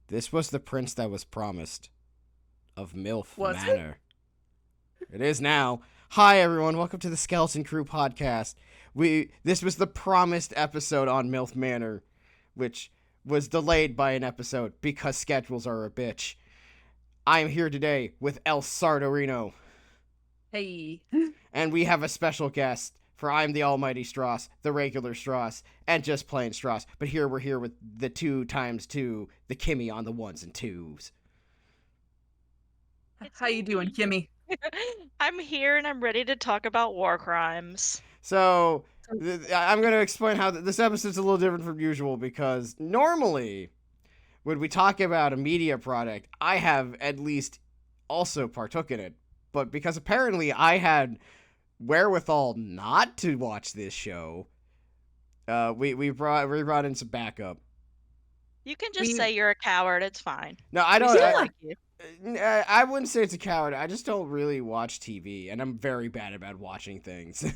This was the prince that was promised of MILF Was Manor. It is now. Hi everyone, welcome to the Skeleton Crew podcast. This was the promised episode on MILF Manor, which was delayed by an episode because schedules are a bitch. I am here today with El Sardorino. Hey. And we have a special guest, for I'm the almighty Stross, the regular Stross, and just plain Stross. But here we're here with the 2x2, the Kimi on the ones and twos. How you doing, Kimmy? I'm here and I'm ready to talk about war crimes. So, I'm going to explain how this episode's a little different from usual, because normally, when we talk about a media product, I have at least also partook in it. But because apparently I had wherewithal not to watch this show, we brought in some backup. You can just say you're a coward. It's fine. No, I don't. We still like you. I wouldn't say it's a coward. I just don't really watch TV, and I'm very bad about watching things.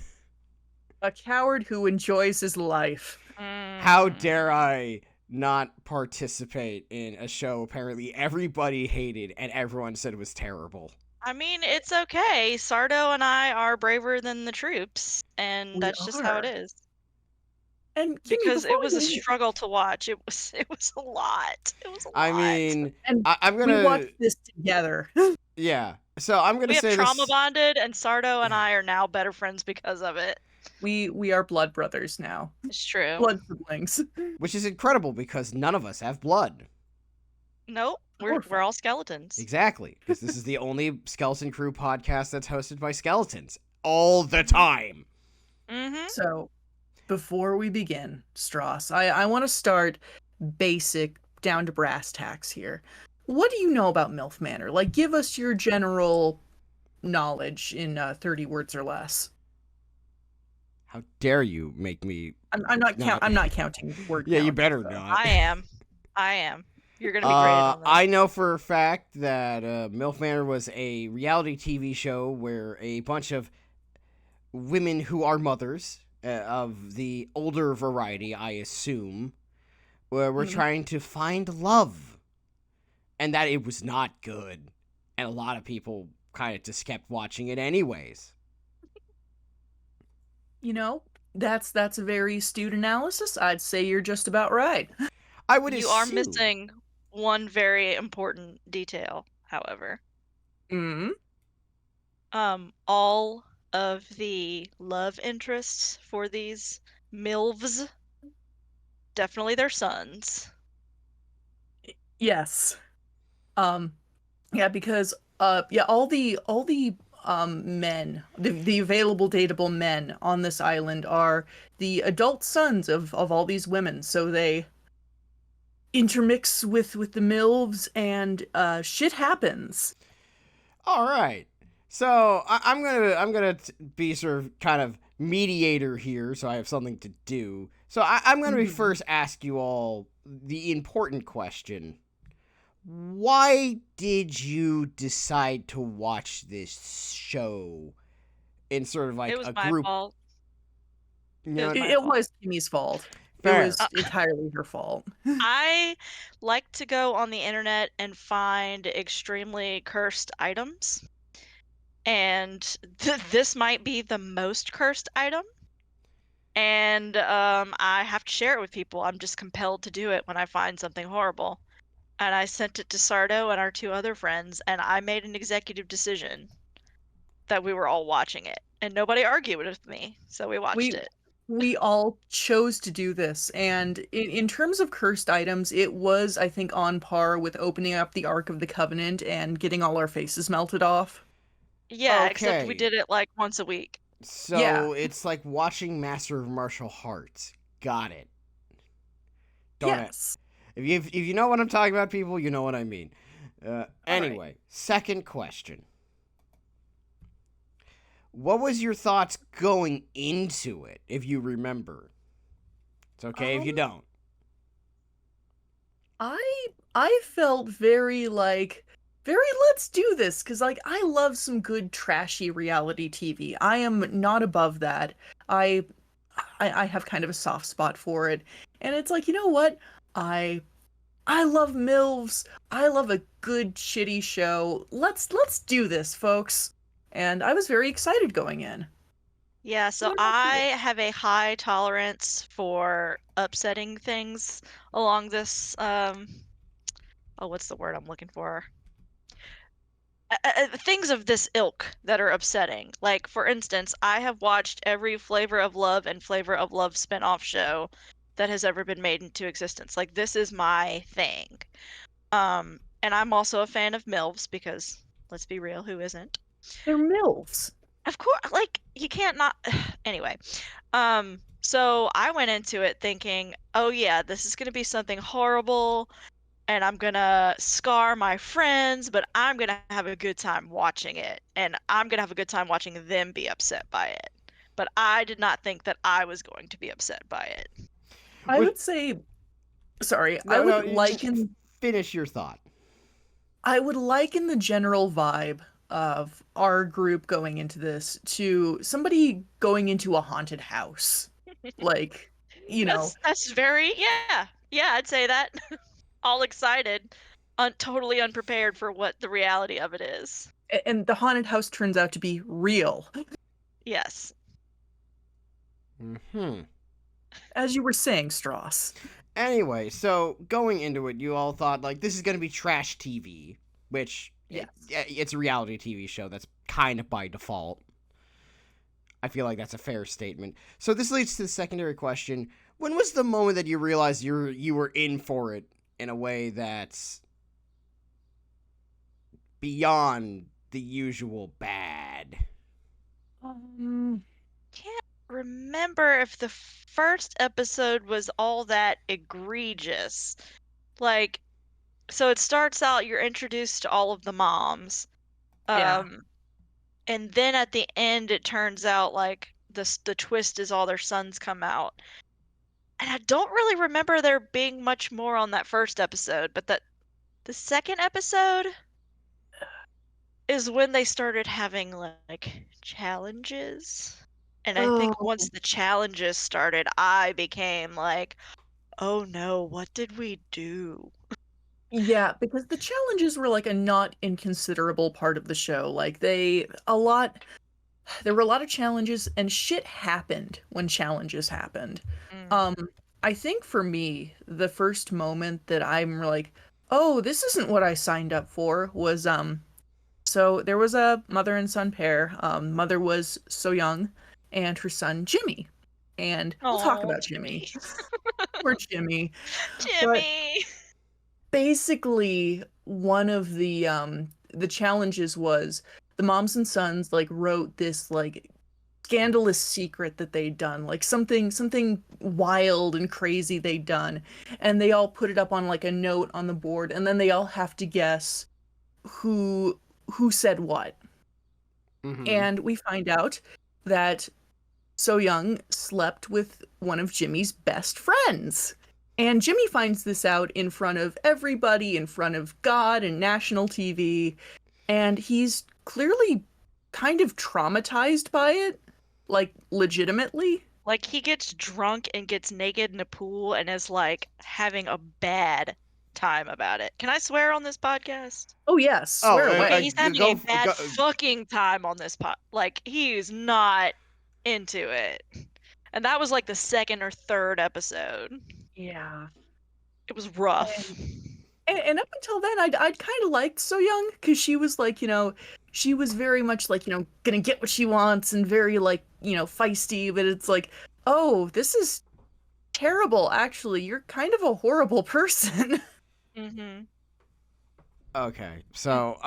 A coward who enjoys his life. How dare I not participate in a show apparently everybody hated and everyone said was terrible? I mean, it's okay. Sardo and I are braver than the troops, and that's just how it is. And Kimmy, because it was a struggle to watch. It was a lot. It was a lot. I mean, and I'm gonna we watched this together. Yeah. So I'm gonna say we have trauma this... bonded, and Sardo and I are now better friends because of it. We are blood brothers now. It's true. Blood siblings. Which is incredible because none of us have blood. Nope. We're all skeletons. Exactly. Because this is the only Skeleton Crew podcast that's hosted by skeletons all the time. Mm-hmm. So, before we begin, Stross, I want to start basic, down to brass tacks here. What do you know about MILF Manor? Like, give us your general knowledge in 30 words or less. How dare you make me... I'm not counting word Yeah, count, you better so. not. I am. You're gonna be great on this. I know for a fact that MILF Manor was a reality TV show where a bunch of women who are mothers, of the older variety, I assume, were trying to find love. And that it was not good. And a lot of people kind of just kept watching it anyways. You know, that's a very astute analysis. I'd say you're just about right. I would You assume. are missing one very important detail, however. All of the love interests for these MILFs, definitely their sons. Yes. Yeah, because all the men, the available dateable men on this island are the adult sons of all these women, so they intermix with the MILFs, and shit happens. All right. So I'm gonna be sort of kind of mediator here, so I have something to do. So I'm gonna first ask you all the important question: why did you decide to watch this show in sort of like It was a my group? fault. You know, It was Kimmy's fault. Fair. It was entirely her fault. I like to go on the internet and find extremely cursed items. And this might be the most cursed item. And I have to share it with people. I'm just compelled to do it when I find something horrible. And I sent it to Sardo and our two other friends, and I made an executive decision that we were all watching it. And nobody argued with me, so we watched it. We all chose to do this, and in terms of cursed items, it was, I think, on par with opening up the Ark of the Covenant and getting all our faces melted off. Yeah, Okay. except we did it like once a week. So Yeah. it's like watching Master of Martial Arts. Got it. Yes. If you know what I'm talking about, people, you know what I mean. Anyway, second question. What was your thoughts going into it, if you remember? It's okay if you don't. I felt very let's do this, because like I love some good trashy reality TV. I am not above that. I have kind of a soft spot for it, and it's like, you know what, I I love MILFs. I love a good shitty show. Let's do this, folks. And I was very excited going in. Yeah, so What about I you? have a high tolerance for upsetting things along this oh, what's the word I'm looking for? Things of this ilk that are upsetting. Like, for instance, I have watched every Flavor of Love and Flavor of Love spin-off show that has ever been made into existence. Like, this is my thing. And I'm also a fan of MILFs because, let's be real, who isn't? They're MILFs. Of course, like, you can't not. Anyway, so I went into it thinking, oh yeah, this is gonna be something horrible, and I'm gonna scar my friends, but I'm gonna have a good time watching it, and I'm gonna have a good time watching them be upset by it. But I did not think that I was going to be upset by it. I would say, sorry, I No, would liken finish your thought. the general vibe of our group going into this to somebody going into a haunted house. Like, you know, That's very, yeah, I'd say that. All excited, totally unprepared for what the reality of it is. and the haunted house turns out to be real. Yes. As you were saying, Stross. Anyway, so going into it, you all thought, like, this is going to be trash TV, which, Yes. it's a reality TV show. That's kind of by default. I feel like that's a fair statement. So this leads to the secondary question. When was the moment that you realized you were in for it in a way that's beyond the usual bad? Can't remember if the first episode was all that egregious. Like, so it starts out, you're introduced to all of the moms. Yeah. And then at the end, it turns out like the twist is all their sons come out. And I don't really remember there being much more on that first episode, but the second episode is when they started having like challenges. And I think Oh, once the challenges started, I became like, oh no, what did we do? yeah, because the challenges were like a not inconsiderable part of the show. Like there were a lot of challenges and shit happened when challenges happened. Mm. I think for me, the first moment that I'm like, oh, this isn't what I signed up for was so there was a mother and son pair. Mother was So Young and her son Jimmy. And we'll talk Oh, about Jimmy. Poor Jimmy. But Jimmy. basically one of the challenges was the moms and sons like wrote this like scandalous secret that they'd done, like something wild and crazy they'd done, and they all put it up on like a note on the board, and then they all have to guess who said what. Mm-hmm. And we find out that So Young slept with one of Jimmy's best friends. And Jimmy finds this out in front of everybody, in front of God and national TV, and he's clearly kind of traumatized by it, like legitimately. Like, he gets drunk and gets naked in a pool and is like having a bad time about it. Can I swear on this podcast? Oh yes, swear away. Okay, he's having a bad go- fucking time on this Like, he is not into it. And that was like the second or third episode. Yeah. It was rough. And up until then, I'd kind of liked So Young because she was like, she was very much like, gonna get what she wants and very like, feisty. But it's like, oh, this is terrible. Actually, you're kind of a horrible person. Mm-hmm. Okay, so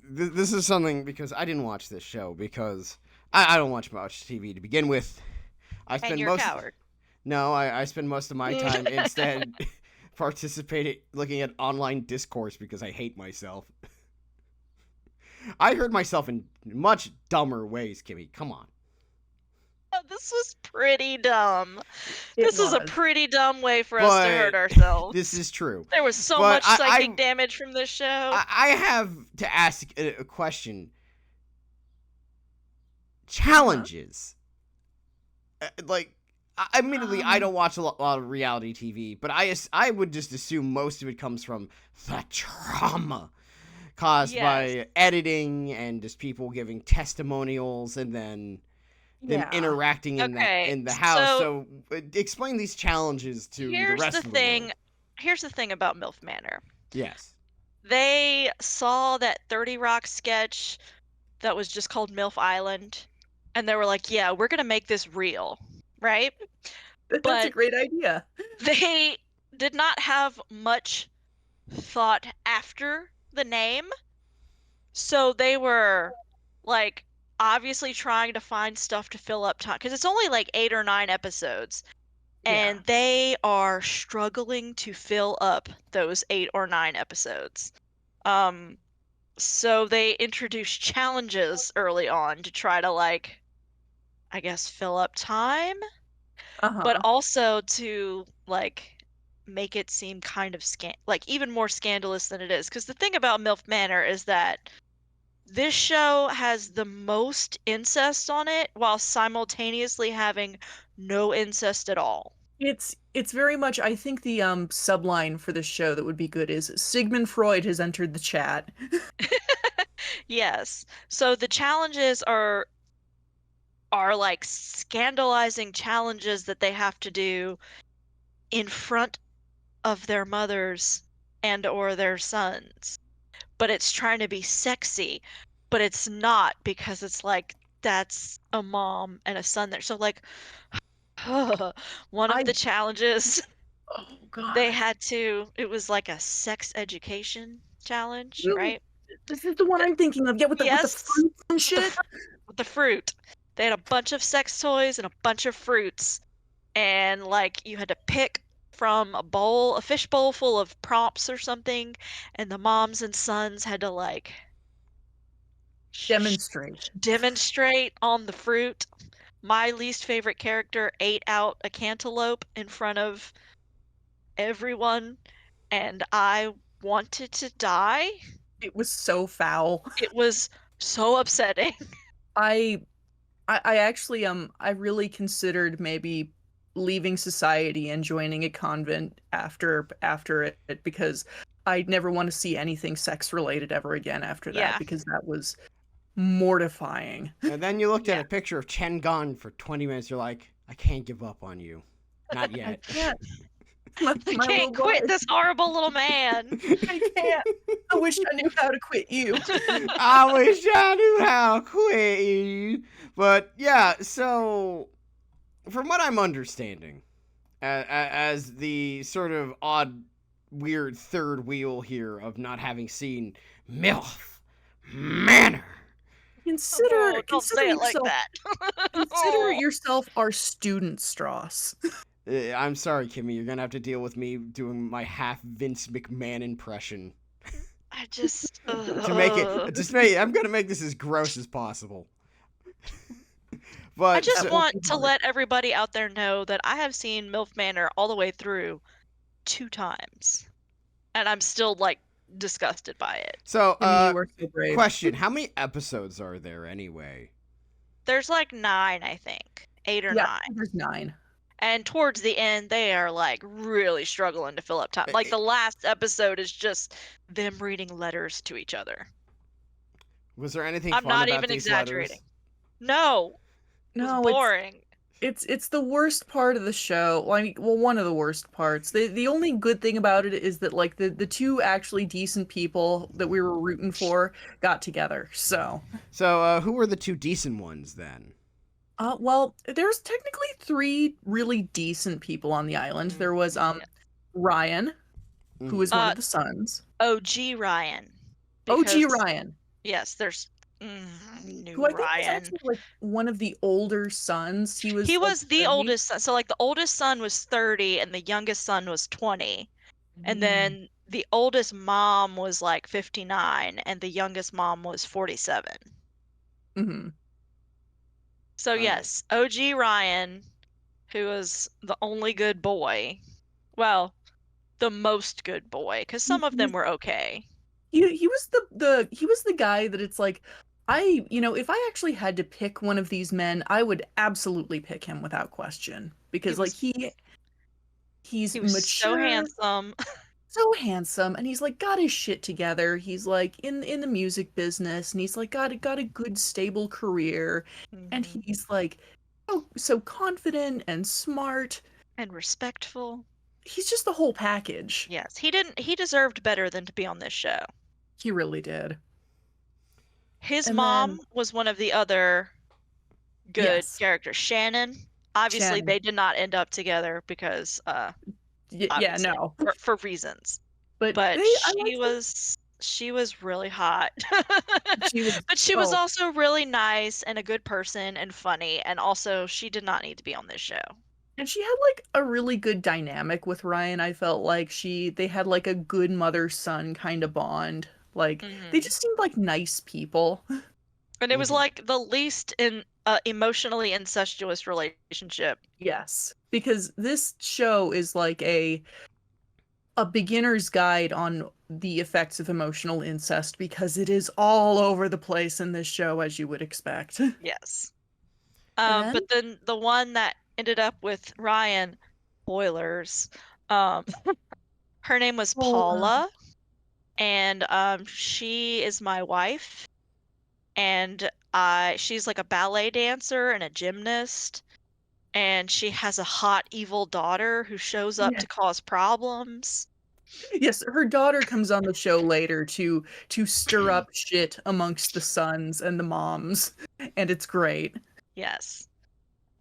this is something because I didn't watch this show because I don't watch much TV to begin with. And you're a coward. No, I spend most of my time instead participating looking at online discourse because I hate myself. I hurt myself in much dumber ways, Kimmy. Come on. This was pretty dumb. It This was a was. pretty dumb way for us to hurt But ourselves. This is true. There was so But much psychic damage from this show. I have to ask a question. Challenges. Like, admittedly, I don't watch a lot of reality TV, but I would just assume most of it comes from the trauma caused Yes. by editing and just people giving testimonials and then them Yeah. interacting in Okay, in the house. so Explain these challenges to the here's rest the of the thing. world. Here's the thing about MILF Manor. Yes. They saw that 30 Rock sketch that was just called MILF Island, and they were like, yeah, we're gonna make this real, right? That's a But great idea. they did not have much thought after the name, so they were like obviously trying to find stuff to fill up time because it's only like 8 or 9 episodes, and they are struggling to fill up those 8 or 9 episodes. So they introduced challenges early on to try to like, I guess, fill up time, but Uh-huh. also to like make it seem kind of like even more scandalous than it is. Because the thing about MILF Manor is that this show has the most incest on it while simultaneously having no incest at all. It's very much, I think the subline for this show that would be good is Sigmund Freud has entered the chat. Yes. So the challenges are like scandalizing challenges that they have to do in front of their mothers and or their sons. But it's trying to be sexy, but it's not because it's like that's a mom and a son there. So like one of I the challenges oh they god. had to it was like a sex education challenge, Really? right? This is the one I'm thinking of. Yeah, with the Yes, fruits and with the shit. with the fruit. They had a bunch of sex toys and a bunch of fruits, and like you had to pick from a fish bowl full of prompts or something, and the moms and sons had to like Demonstrate. demonstrate on the fruit. My least favorite character ate out a cantaloupe in front of everyone, and I wanted to die. It was so foul. It was so upsetting. I I actually I really considered maybe leaving society and joining a convent after it because I'd never want to see anything sex related ever again after that Yeah. because that was mortifying. And then you looked at Yeah. a picture of Chen Gun for 20 minutes. You're like, I can't give up on you. Not I yet. can't. My I little can't quit boy. this horrible little man. I can't. I wish I knew how to quit you. I wish I knew how to quit you. But yeah, so from what I'm understanding, as the sort of odd, weird third wheel here of not having seen MILF Manor. Consider Oh, don't say it like yourself that. consider yourself our student, Stross. I'm sorry, Kimmy. You're gonna have to deal with me doing my half Vince McMahon impression I just to make it. I'm gonna make this as gross as possible. But I just That want won't be to hard. let everybody out there know that I have seen MILF Manor all the way through 2 times, and I'm still like disgusted by it. so, Timmy, you are so brave. question: how many episodes are there anyway? There's like 9, I think. 8 or Yeah, 9. there's 9. And towards the end, they are like really struggling to fill up time. Like the last episode is just them reading letters to each other. Was there anything I'm fun not about even these exaggerating. letters? No, it was No, boring. it's the worst part of the show. Well, I mean, well, one of the worst parts. The only good thing about it is that like the two actually decent people that we were rooting for got together. So, Who were the 2 decent ones then? well, there's technically 3 really decent people on the island. There was Yeah. Ryan, who was one of the sons. OG Ryan. OG because- Ryan, Yes, there's new who I think was Ryan. actually like one of the older sons. He was He like, was the 30. oldest son. So like the oldest son was 30 and the youngest son was 20. And then the oldest mom was like 59 and the youngest mom was 47. Mhm. So Okay. yes, OG Ryan, who was the only good boy. Well, the most good boy, because some of them were okay. He was he was the guy that it's like if I actually had to pick one of these men, I would absolutely pick him without question. because was he's he was so mature, handsome. so handsome, and he's like got his shit together. He's like in the music business, and he's like got a good stable career, and Mhm. he's like so confident and smart. And respectful. He's just the whole package. Yes, he deserved better than to be on this show. He really did. His And then mom was one of the other good yes, characters. Shannon. Obviously, Shannon. they did not end up together because Yeah, obviously no. for reasons. But But I like them. she was really hot. She was But she was oh, also really nice and a good person and funny, and also she did not need to be on this show. and she had like a really good dynamic with Ryan. I felt like they had like a good mother-son kind of bond. Like they Hmm. just seemed like nice people. And it was Mhm. like the least in emotionally incestuous relationship. Yes, because this show is like a beginner's guide on the effects of emotional incest because it is all over the place in this show as you would expect. Yes. And then But then the one that ended up with Ryan, spoilers, um, her name was Paula. Paula, and she is my wife, and she's like a ballet dancer and a gymnast, and she has a hot evil daughter who shows up Yeah. to cause problems. Yes, her daughter comes on the show later to stir up shit amongst the sons and the moms, and it's great. Yes.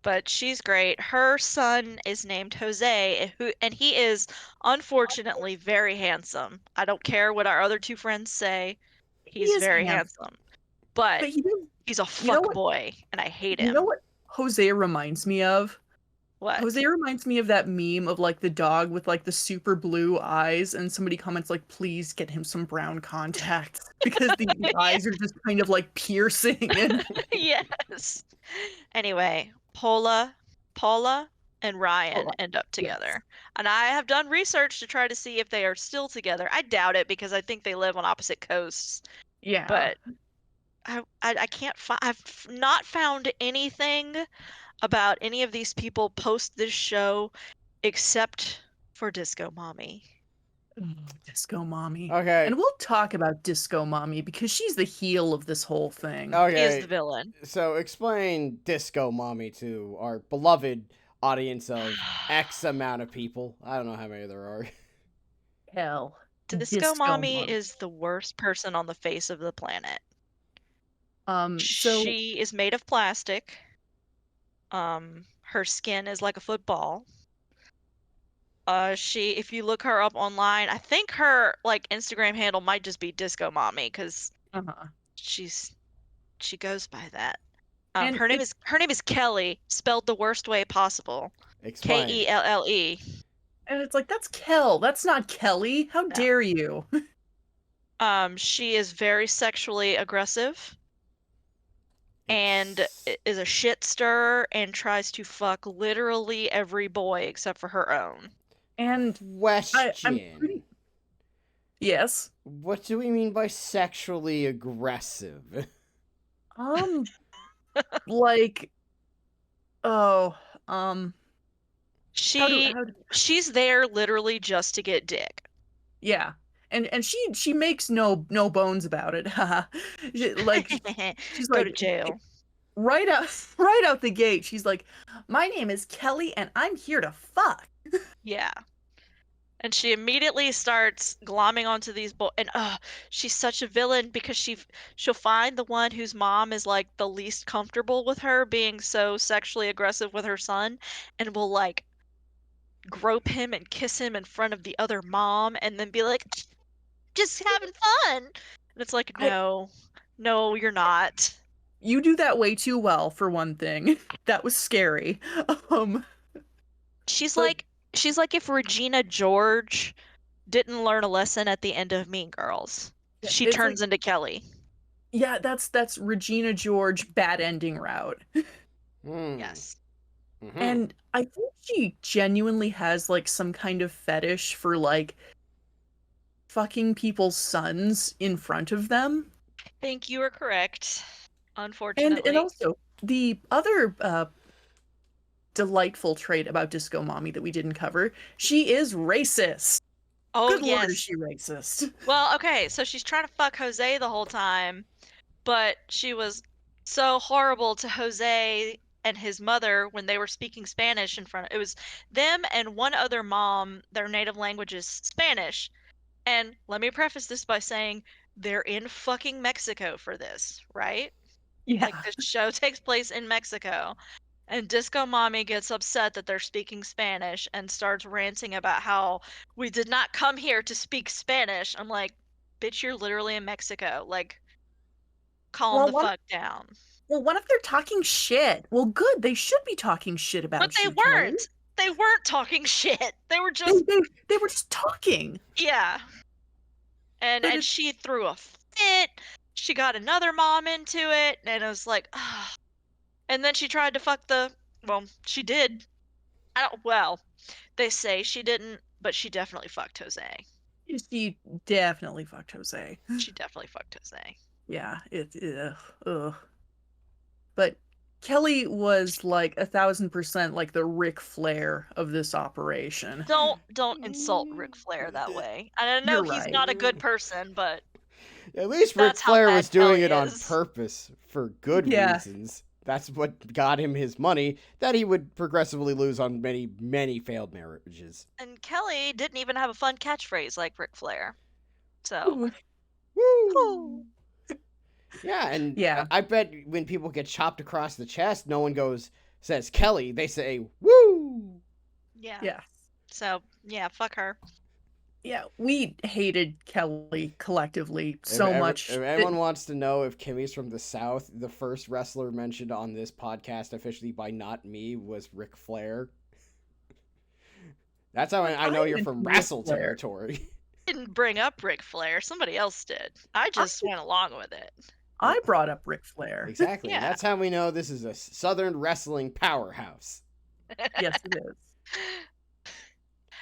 But she's great. Her son is named Jose, and he is unfortunately very handsome. I don't care what our other two friends say. He He's is very handsome, handsome. But but he does. he's a You know fuck what? boy, and I hate You know him. what Jose reminds me of? What? Jose reminds me of that meme of like the dog with like the super blue eyes, and somebody comments like, "Please get him some brown contacts," because the Yeah, eyes are just kind of like piercing and yes. Anyway, Paula, and Ryan oh, end up yes, together. And I have done research to try to see if they are still together. I doubt it because I think they live on opposite coasts. yeah. But I can't find. I've not found anything about any of these people post this show except for Disco Mommy. Disco Mommy. Okay. And we'll talk about Disco Mommy because she's the heel of this whole thing. She is the Okay. villain. So explain Disco Mommy to our beloved audience of X amount of people. I don't know how many there are. Hell, Disco Disco Mommy Mommy. is the worst person on the face of the planet. So She is made of plastic. Her skin is like a football. If you look her up online, I think her like Instagram handle might just be Disco Mommy because uh-huh. she's she goes by that. And Her name is Kelly, spelled the worst way possible. Explain. Kelle. it's like that's Kel. That's not Kelly. How No. dare you? She is very sexually aggressive and Ex- is a shit stirrer and tries to fuck literally every boy except for her own. And I'm Question. pretty yes. What do we mean by sexually aggressive? Um like oh She how do she's there literally just to get dick. yeah. And she makes no bones about it. Haha. Like she's Go to like jail. right out right out the gate. She's like, "My name is Kelly and I'm here to fuck." Yeah. And she immediately starts glomming onto these boys. And she's such a villain because she'll find the one whose mom is like the least comfortable with her being so sexually aggressive with her son, and will like grope him and kiss him in front of the other mom, and then be like, "Just having fun." And it's like, I no, no, you're not. You do that way too well for one thing. That was scary. Um She's but like she's like if Regina George didn't learn a lesson at the end of Mean Girls. She it's like turns into Kelly. yeah, that's Regina George bad ending route. Hmm. Yes. Mm-hmm. And I think she genuinely has like some kind of fetish for like fucking people's sons in front of them. Think you are correct. And Unfortunately. also the other delightful trait about Disco Mommy that we didn't cover. She is racist. Oh, Good lord, is yes. she racist? Well, okay, so she's trying to fuck Jose the whole time, but she was so horrible to Jose and his mother when they were speaking Spanish in front of it was them and one other mom, their native language is Spanish. And let me preface this by saying they're in fucking Mexico for this, right? Yeah. Like the show takes place in Mexico. And Disco Mommy gets upset that they're speaking Spanish and starts ranting about how we did not come here to speak Spanish. I'm like, bitch, you're literally in Mexico. Like, calm Well, the one fuck down. what if they're talking shit? Well, good. They should be talking shit But about they you, Kelly. weren't. They weren't talking shit. They were They, just they, they were just talking. yeah. And But and it's she threw a fit. She got another mom into it, and it was like, ah. And then she tried to fuck the. Well, she did. I don't. Well, they say she didn't, but she definitely fucked Jose. she definitely fucked Jose. She definitely fucked Jose. Yeah, ugh. But Kelly was like 1,000% like the Ric Flair of this operation. Don't insult Ric Flair that way. I know You're he's right. not a good person, but At least Ric that's how Flair bad was doing Kelly it on is. purpose for good Yeah. reasons. That's what got him his money that he would progressively lose on many, many failed marriages. And Kelly didn't even have a fun catchphrase like Ric Flair. So, Woo! Yeah, and Yeah. I bet when people get chopped across the chest, no one says Kelly. They say woo. yeah. Yeah. So, yeah, fuck her. Yeah, we hated Kelly collectively so much. If anyone wants to know if Kimmy's from the South, the first wrestler mentioned on this podcast officially by not me was Ric Flair. That's how I know you're from wrestle territory. Didn't bring up Ric Flair. Somebody else did. I just went along with it. I brought up Ric Flair. Exactly. Yeah. That's how we know this is a Southern wrestling powerhouse. Yes, it is.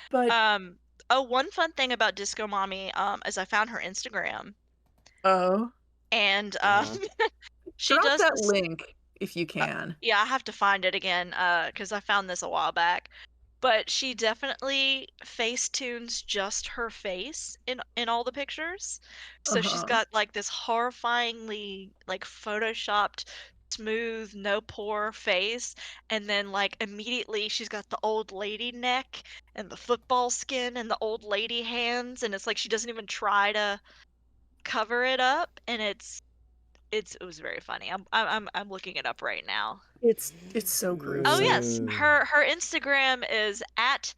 But one fun thing about Disco Mommy is I found her Instagram, oh, and she drop does that this. link if you can. Yeah, I have to find it again because I found this a while back. But she definitely face tunes just her face in all the pictures. So she's got like this horrifyingly like photoshopped smooth no pore face, and then like immediately she's got the old lady neck and the football skin and the old lady hands, and it's like she doesn't even try to cover it up, and it was very funny. I'm looking it up right now. It's so gruesome. Oh yes, her Instagram is at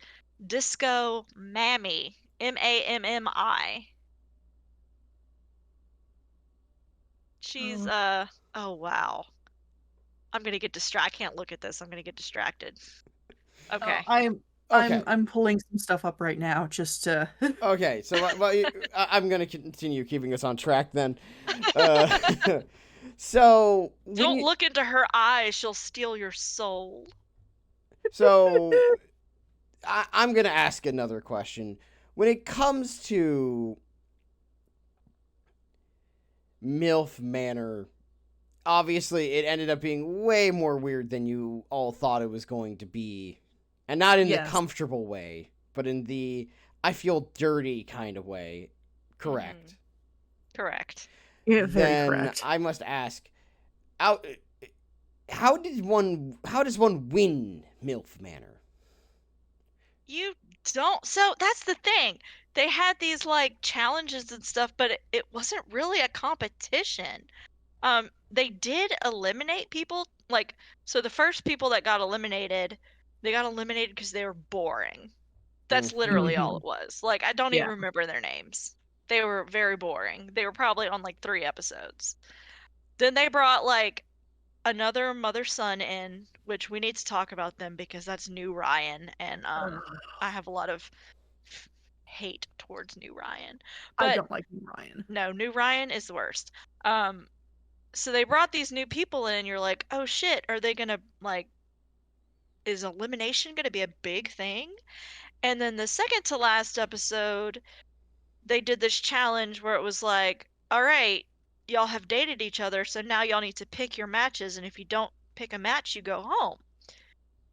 Disco Mammy, MAMMI. She's oh wow. I'm gonna get distracted. I can't look at this. I'm gonna get distracted. Okay. I'm pulling some stuff up right now just to. Okay, so I'm gonna continue keeping us on track then. So don't look into her eyes; she'll steal your soul. So I'm gonna ask another question. When it comes to MILF Manor, obviously it ended up being way more weird than you all thought it was going to be. And not in the comfortable way, but in the I feel dirty kind of way. Correct. Correct. Yeah, very then correct. I must ask, how does one win MILF Manor? You don't. So that's the thing. They had these like challenges and stuff, but it wasn't really a competition. They did eliminate people. Like, so the first people that got eliminated, they got eliminated because they were boring. That's literally all it was. Like, I don't even remember their names. They were very boring. They were probably on like 3 episodes. Then they brought like another mother-son in, which we need to talk about them because that's New Ryan, and I have a lot of hate towards New Ryan. But I don't like New Ryan. No, New Ryan is the worst. So they brought these new people in, and you're like, oh shit, are they gonna like, is elimination gonna be a big thing? And then the second to last episode, they did this challenge where it was like, all right, y'all have dated each other, so now y'all need to pick your matches, and if you don't pick a match, you go home.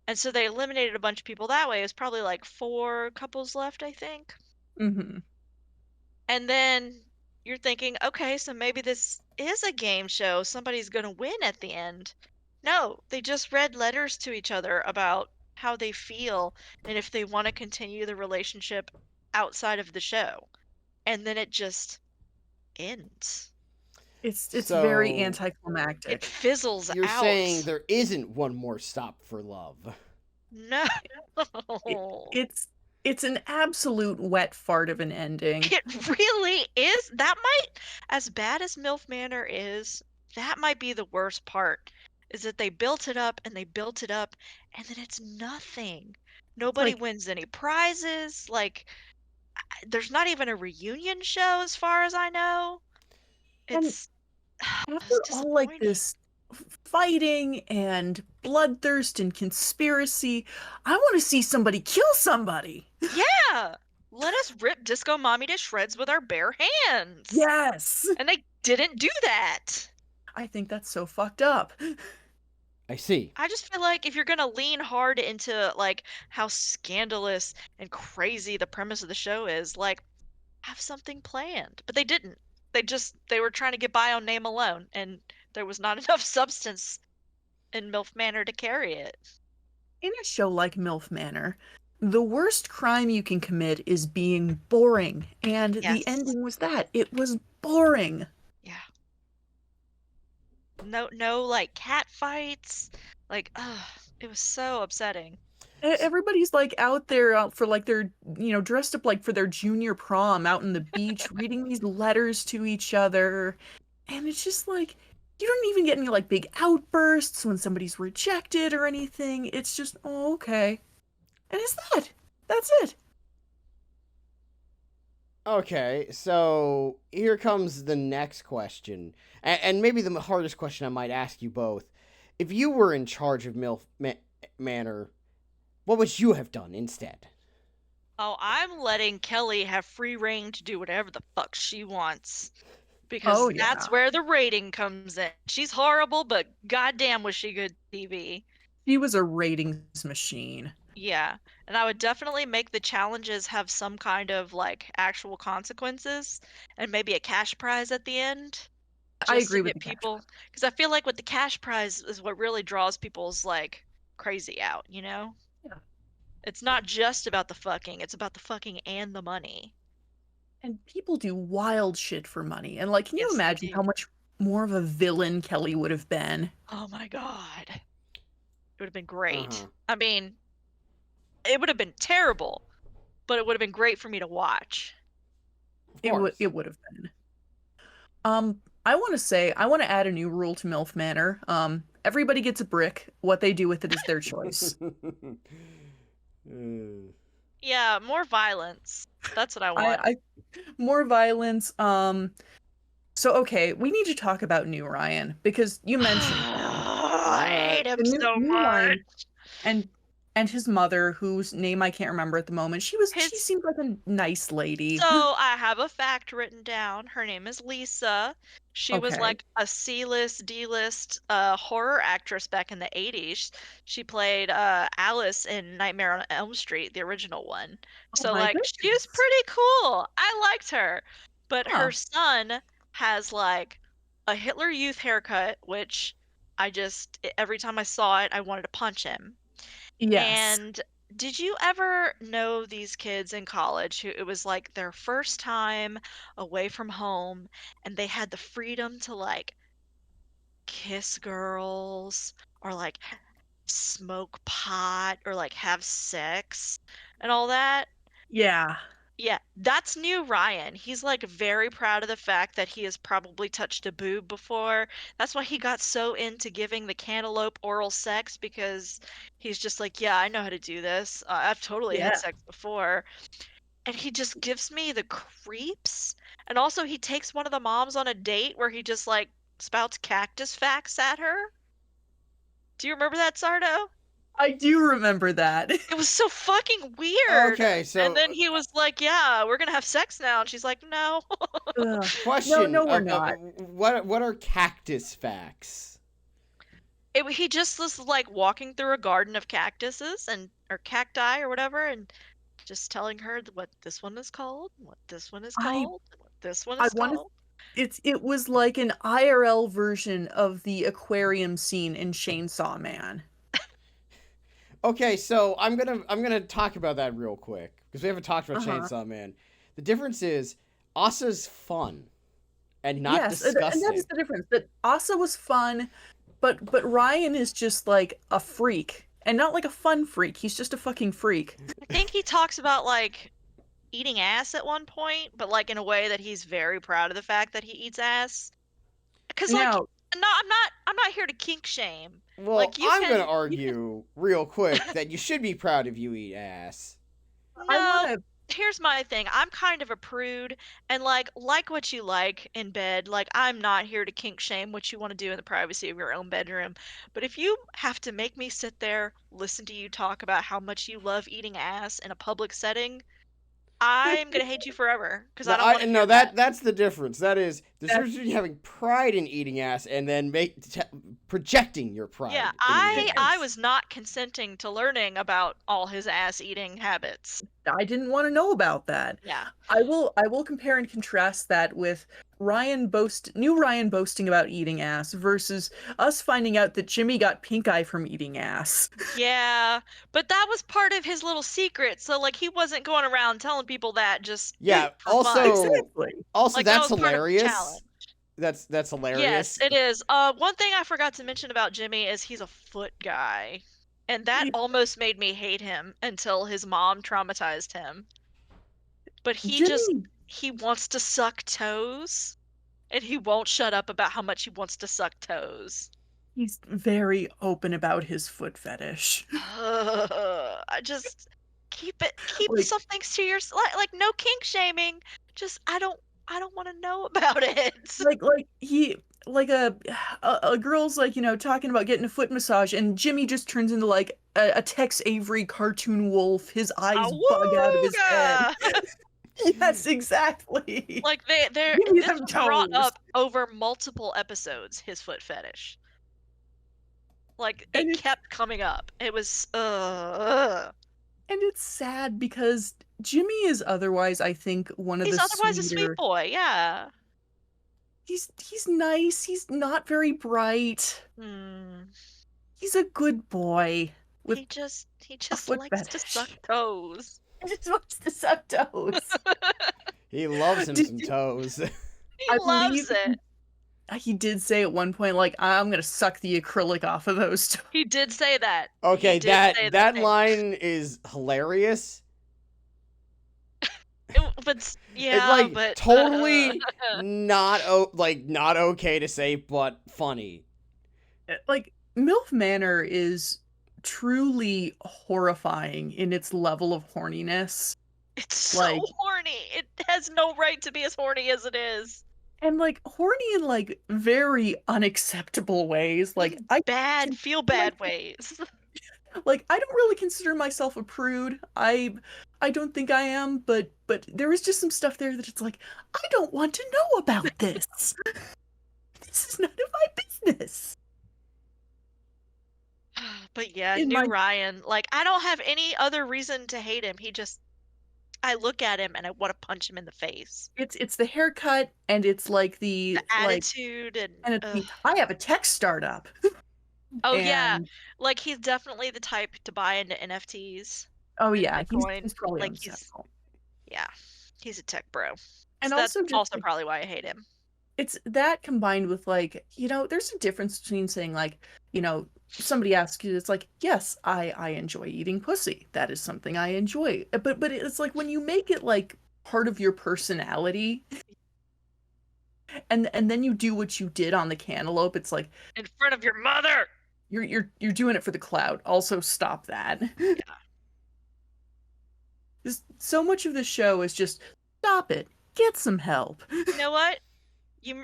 And so they eliminated a bunch of people that way. It was probably like 4 couples left, I think. Mm-hmm. And then you're thinking, okay, so maybe this is a game show. Somebody's going to win at the end. No, they just read letters to each other about how they feel and if they want to continue the relationship outside of the show. And then it just ends. It's very So It anticlimactic. fizzles you're saying out. there isn't one more stop for love. No. It, it's it's an absolute wet fart of an ending. It really is. That might, as bad as MILF Manor is, that might be the worst part. Is that they built it up and they built it up, and then it's nothing. It's Nobody like, wins any prizes. Like, there's not even a reunion show as far as I know. and It's, after it's all like disappointing. this fighting and bloodthirst and conspiracy, I want to see somebody kill somebody. Yeah! Let us rip Disco Mommy to shreds with our bare hands. Yes. And they didn't do that. I think that's so fucked up. I see. I just feel like if you're gonna lean hard into like how scandalous and crazy the premise of the show is, like have something planned. But they didn't. They were trying to get by on name alone, and there was not enough substance in MILF Manor to carry it. In a show like MILF Manor, the worst crime you can commit is being boring, and the Yes. ending was that. It was boring. Yeah. No like cat fights. Like, ugh, it was so upsetting. Everybody's like out there out for like their, dressed up like for their junior prom out in the beach, reading these letters to each other. And it's just like, you don't even get any like big outbursts when somebody's rejected or anything. It's just, oh, okay. And it's that. That's it. Okay, so here comes the next question, and maybe the hardest question I might ask you both. If you were in charge of Manor, what would you have done instead? Oh, I'm letting Kelly have free reign to do whatever the fuck she wants. Oh, Because that's yeah. where the rating comes in. She's horrible, but goddamn was she good TV. She was a ratings machine. Yeah. And I would definitely make the challenges have some kind of like actual consequences and maybe a cash prize at the end I just to agree with get the cash people, because I feel like with the cash prize is what really draws people's like crazy out, you know? Yeah. It's not just about the fucking, it's about the fucking and the money. And people do wild shit for money. And like, can you Yes, they imagine do. how much more of a villain Kelly would have been? Oh my god. It would have been great. Uh-huh. I mean, it would have been terrible, but it would have been great for me to watch. Of It course. would have been. I want to say I want to add a new rule to MILF Manor. Everybody gets a brick. What they do with it is their choice. Yeah, more violence. That's what I want. I more violence. So okay, we need to talk about New Ryan because you mentioned him. I hate him The so new much. Ryan and his mother, whose name I can't remember at the moment. She His seemed like a nice lady. So I have a fact written down. Her name is Lisa. She was Okay. like a C-list, D-list horror actress back in the 80s. She played Alice in Nightmare on Elm Street, the original one. Oh So my like she was goodness. pretty cool. I liked her. But her Huh. son has like a Hitler Youth haircut, which every time I saw it, I wanted to punch him. Yes. And did you ever know these kids in college who it was like their first time away from home and they had the freedom to like kiss girls or like smoke pot or like have sex and all that? Yeah. Yeah, that's new Ryan. He's like very proud of the fact that he has probably touched a boob before. That's why he got so into giving the cantaloupe oral sex because he's just like, yeah, I know how to do this. I've totally had Yeah. sex before. And he just gives me the creeps. And also, he takes one of the moms on a date where he just like spouts cactus facts at her. Do you remember that, Sardo? I do remember that. It was so fucking weird. Okay, And so then he was like, "Yeah, we're gonna have sex now," and she's like, "No." Ugh. No, question no, we're not. what are cactus facts? He just was like walking through a garden of cactuses or cacti or whatever, and just telling her what this one is called, what this one is I called, what this one I is want to. called. It was like an IRL version of the aquarium scene in Chainsaw Man. Okay, so I'm gonna talk about that real quick because we haven't talked about Uh-huh. Chainsaw Man. The difference is Asa's fun and not Yes, and that disgusting. is the difference. That Asa was fun, but Ryan is just like a freak, and not like a fun freak. He's just a fucking freak. I think he talks about like eating ass at one point, but like in a way that he's very proud of the fact that he eats ass. Because like, Now, no, I'm not here to kink shame. Well, Like you I'm can, gonna argue real quick that you should be proud if you eat ass. I no. want to. Here's my thing. I'm kind of a prude, and like what you like in bed. Like I'm not here to kink shame what you want to do in the privacy of your own bedroom. But if you have to make me sit there, listen to you talk about how much you love eating ass in a public setting, I'm gonna hate you forever because I don't want to No, hear that. that's the difference. That is there's a That- difference between having pride in eating ass and then projecting your pride. Yeah, in eating I ass. was not consenting to learning about all his ass eating habits. I didn't want to know about that. Yeah. I will compare and contrast that with new Ryan boasting about eating ass versus us finding out that Jimmy got pink eye from eating ass. Yeah, but that was part of his little secret. So like he wasn't going around telling people that just Yeah. for fun. Exactly. Also, Like, that that's was part of the hilarious. challenge. That's hilarious. Yes, it is. One thing I forgot to mention about Jimmy is he's a foot guy. And that Yeah. almost made me hate him until his mom traumatized him. But Jimmy, he wants to suck toes, and he won't shut up about how much he wants to suck toes. he's very open about his foot fetish. I just keep Like- some things to yourself. Like no kink shaming. Just I don't want to know about it. Like he like a girl's like, talking about getting a foot massage, and Jimmy just turns into like a Tex Avery cartoon wolf. His eyes bug out of his head. Awooga! Yes, exactly. Like they're Give me this them was brought toes. up over multiple episodes. His foot fetish. Like And it it's- kept coming up. It was And it's sad because Jimmy is otherwise, I think, one of He's the otherwise a sweet boy. Yeah. He's nice. He's not very bright. Hmm. He's a good boy. With He just foot likes to fetish. suck toes. He just wants to suck toes. He loves him Did some you- toes. He I loves believe it. He did say at one point, like, I'm gonna suck the acrylic off of those toes. He did say that. Okay, He did say that thing. line is hilarious. Yeah, It's like but totally not not okay to say, but funny. Like, MILF Manor is truly horrifying in its level of horniness. it's so like- horny. It has no right to be as horny as it is. And like horny in like very unacceptable ways. Like Bad, feel bad ways. I don't really consider myself a prude. I don't think I am, but there is just some stuff there that it's like, I don't want to know about this. This is none of my business. But yeah, In new my- Ryan. Like I don't have any other reason to hate him. I look at him and I want to punch him in the face. It's the haircut, and it's like the The like, attitude and and it's the, I have a tech startup. oh yeah, And- like he's definitely the type to buy into NFTs. Oh yeah, Bitcoin, he's probably like, on he's- Sentinel. Yeah, he's a tech bro. And So that's also just, also like, probably why I hate him. it's that combined with like, there's a difference between saying like, somebody asks you, it's like, yes, I enjoy eating pussy. That is something I enjoy. But it's like when you make it like part of your personality, and then you do what you did on the cantaloupe, it's like In front of your mother. you're doing it for the clout. Also, stop that. Yeah. Just so much of the show is just stop it. Get some help. You know what? You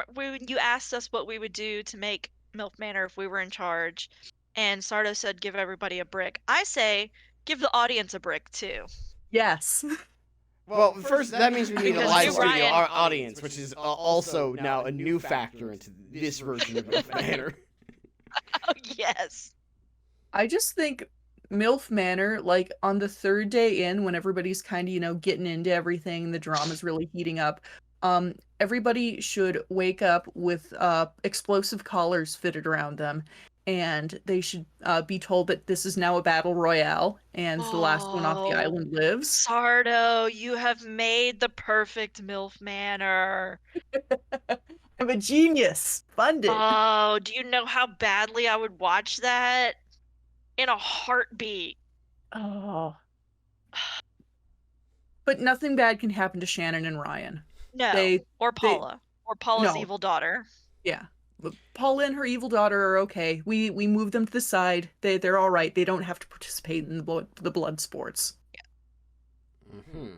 asked us what we would do to make MILF Manor if we were in charge, and Sardo said give everybody a brick. I say give the audience a brick too. Yes. Well, first that means we need a Because live you, studio Ryan- audience, which is also now a new factor into this version of MILF Manor. Oh yeah. Yes. I just think MILF Manor, like on the third day in, when everybody's kind of, getting into everything, the drama's really heating up. Everybody should wake up with explosive collars fitted around them, and they should be told that this is now a battle royale, and the last one off the Oh, island lives. Sardo, you have made the perfect MILF Manor. I'm a genius. Fund it. Oh, do you know how badly I would watch that? In a heartbeat. Oh. But nothing bad can happen to Shannon and Ryan. No. Or they Paula. Or Paula's no. evil daughter. Yeah. But Paula and her evil daughter are okay. We move them to the side. They're all right. They don't have to participate in the blood sports. Mm-hmm.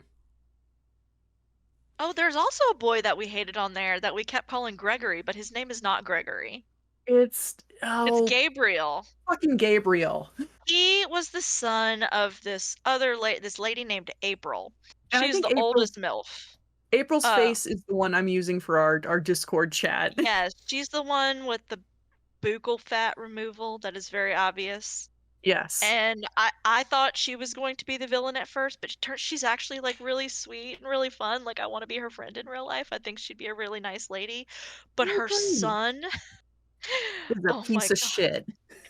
Oh, there's also a boy that we hated on there that we kept calling Gregory, but his name is not Gregory. It's It's Gabriel. fucking Gabriel. He was the son of this lady named April. And I She's think the oldest MILF. April's face is the one I'm using for our Discord chat. Yes, she's the one with the buccal fat removal that is very obvious. Yes. And I thought she was going to be the villain at first, but she's actually like really sweet and really fun. Like I want to be her friend in real life. I think she'd be a really nice lady. But I her agree. son, Is a oh piece my of God. shit.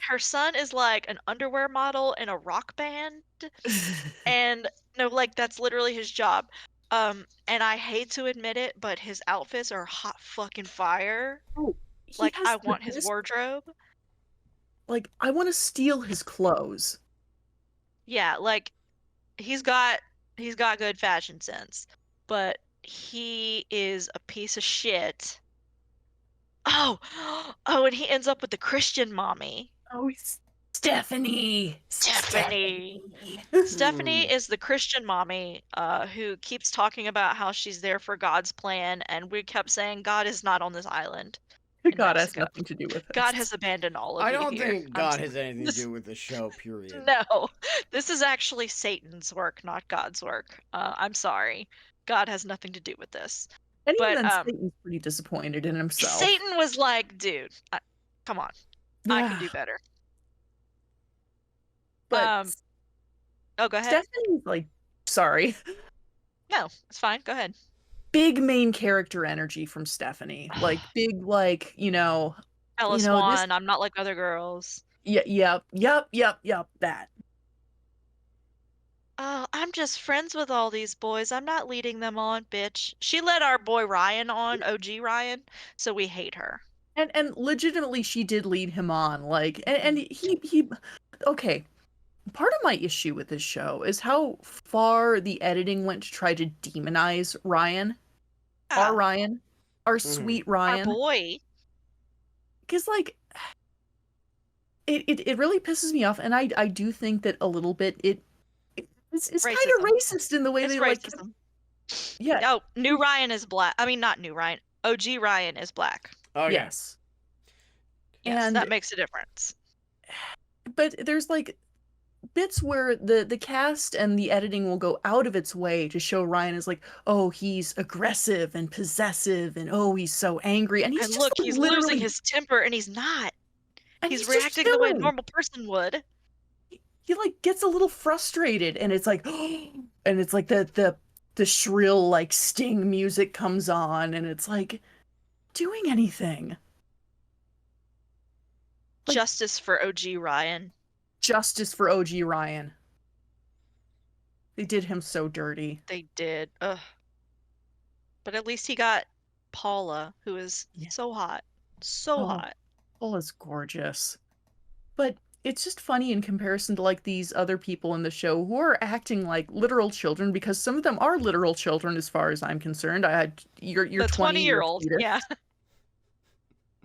Her son is like an underwear model in a rock band. And no, like that's literally his job. And I hate to admit it, but his outfits are hot fucking fire. Oh, Like has I the want his best- wardrobe. Like I want to steal his clothes. Yeah, like he's got good fashion sense, but he is a piece of shit. Oh, oh, and he ends up with the Christian mommy. Oh, Stephanie. Stephanie. Stephanie is the Christian mommy who keeps talking about how she's there for God's plan, and we kept saying God is not on this island in God has Mexico. nothing to do with it. God has abandoned all of I you don't here. think God has anything to do with the show, period. No, this is actually Satan's work, not God's work. I'm sorry. God has nothing to do with this. And But even then, Satan's pretty disappointed in himself. Satan was like, dude, come on. I can do better. But oh, go ahead. Stephanie's like, sorry. No, it's fine. Go ahead. Big main character energy from Stephanie. Like big, like, Ella Swan, I'm not like other girls. Yep, that. Oh, I'm just friends with all these boys. I'm not leading them on, bitch. She led our boy Ryan on, OG Ryan, so we hate her. And legitimately she did lead him on. Like and he okay. Part of my issue with this show is how far the editing went to try to demonize Ryan. Our Ryan. Our sweet Ryan. Our boy. Because like it really pisses me off, and I do think that a little bit it's kind of racist in the way it's they racism. Like. Yeah. Oh, new Ryan is black. I mean, not new Ryan. OG Ryan is black. Oh yeah. Yes. Yes, and that makes a difference. But there's like bits where the cast and the editing will go out of its way to show Ryan as like, oh, he's aggressive and possessive, and oh, he's so angry, and he's just look, like, he's literally losing his temper, and he's not. And he's reacting the way a normal person would. He like gets a little frustrated, and it's like, and it's like the shrill like Sting music comes on, and it's like, doing anything. Like, justice for OG Ryan. Justice for OG Ryan. They did him so dirty. They did. Ugh. But at least he got Paula, who is so hot. So hot. Paula's gorgeous. But it's just funny in comparison to like these other people in the show who are acting like literal children, because some of them are literal children as far as I'm concerned. I had your 20-year-old. Yeah.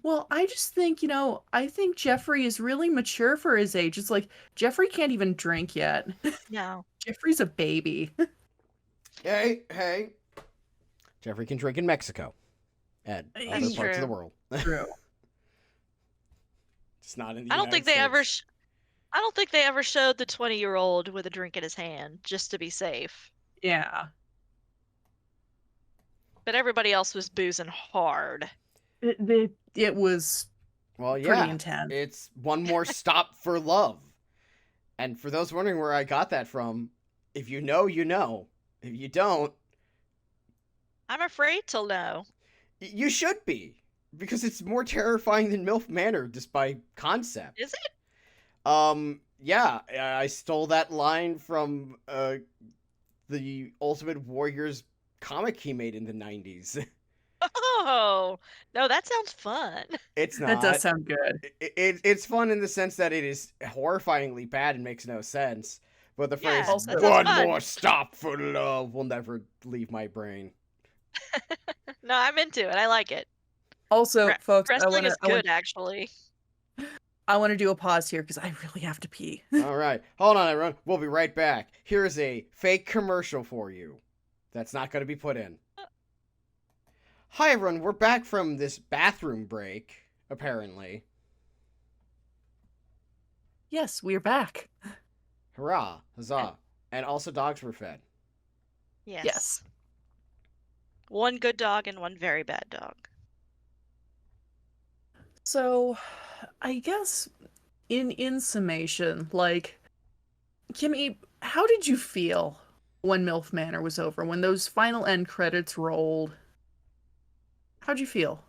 Well, I just think, I think Jeffrey is really mature for his age. It's like, Jeffrey can't even drink yet. No. Jeffrey's a baby. Hey. Jeffrey can drink in Mexico. And other parts of the world. True. It's not in the I don't United think they States. I don't think they ever showed the 20-year-old with a drink in his hand, just to be safe. Yeah. But everybody else was boozing hard. It was Well, pretty yeah, intense. it's one more stop for love. And for those wondering where I got that from, if you know, you know. If you don't, I'm afraid to know. you should be, because it's more terrifying than MILF Manor, just by concept. Is it? Yeah, I stole that line from the Ultimate Warriors comic he made in the 90s. Oh, no, that sounds fun. It's That does not. sound good. It's fun in the sense that it is horrifyingly bad and makes no sense. But the phrase Yeah, Also- that sounds "one fun. more stop for love" will never leave my brain. No, I'm into it. I like it. Also, folks, Wrestling is good, actually. I want to do a pause here because I really have to pee. All right, hold on, everyone. We'll be right back. Here's a fake commercial for you. That's not going to be put in. Hi, everyone. We're back from this bathroom break. Apparently, Yes, we're back. hurrah, huzzah! And also, dogs were fed. Yes. Yes. One good dog and one very bad dog. So, I guess in summation, like, Kimmy, how did you feel when MILF Manor was over? When those final end credits rolled? How'd you feel?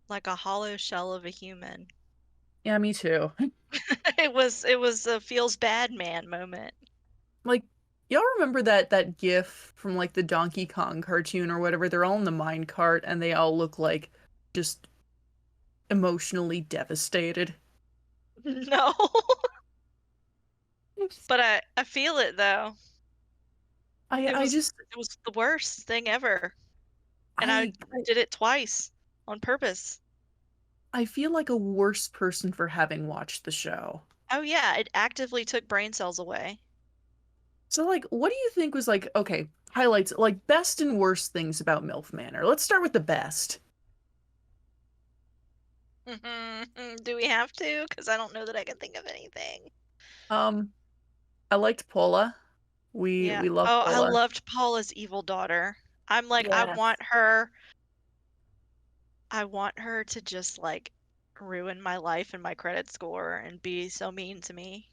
Like a hollow shell of a human. Yeah, me too. It was a feels bad man moment. Like, y'all remember that gif from like the Donkey Kong cartoon or whatever? They're all in the mine cart and they all look like just emotionally devastated. No. But I feel it though. It was the worst thing ever. And I did it twice on purpose. I feel like a worse person for having watched the show. Oh yeah, it actively took brain cells away. So, like, what do you think was like, okay, highlights, like, best and worst things about MILF Manor? Let's start with the best. Do we have to? Because I don't know that I can think of anything. I liked Paula. We love Oh, I Paula. loved Paula's evil daughter. I'm like, Yes. I want her to just like ruin my life and my credit score and be so mean to me.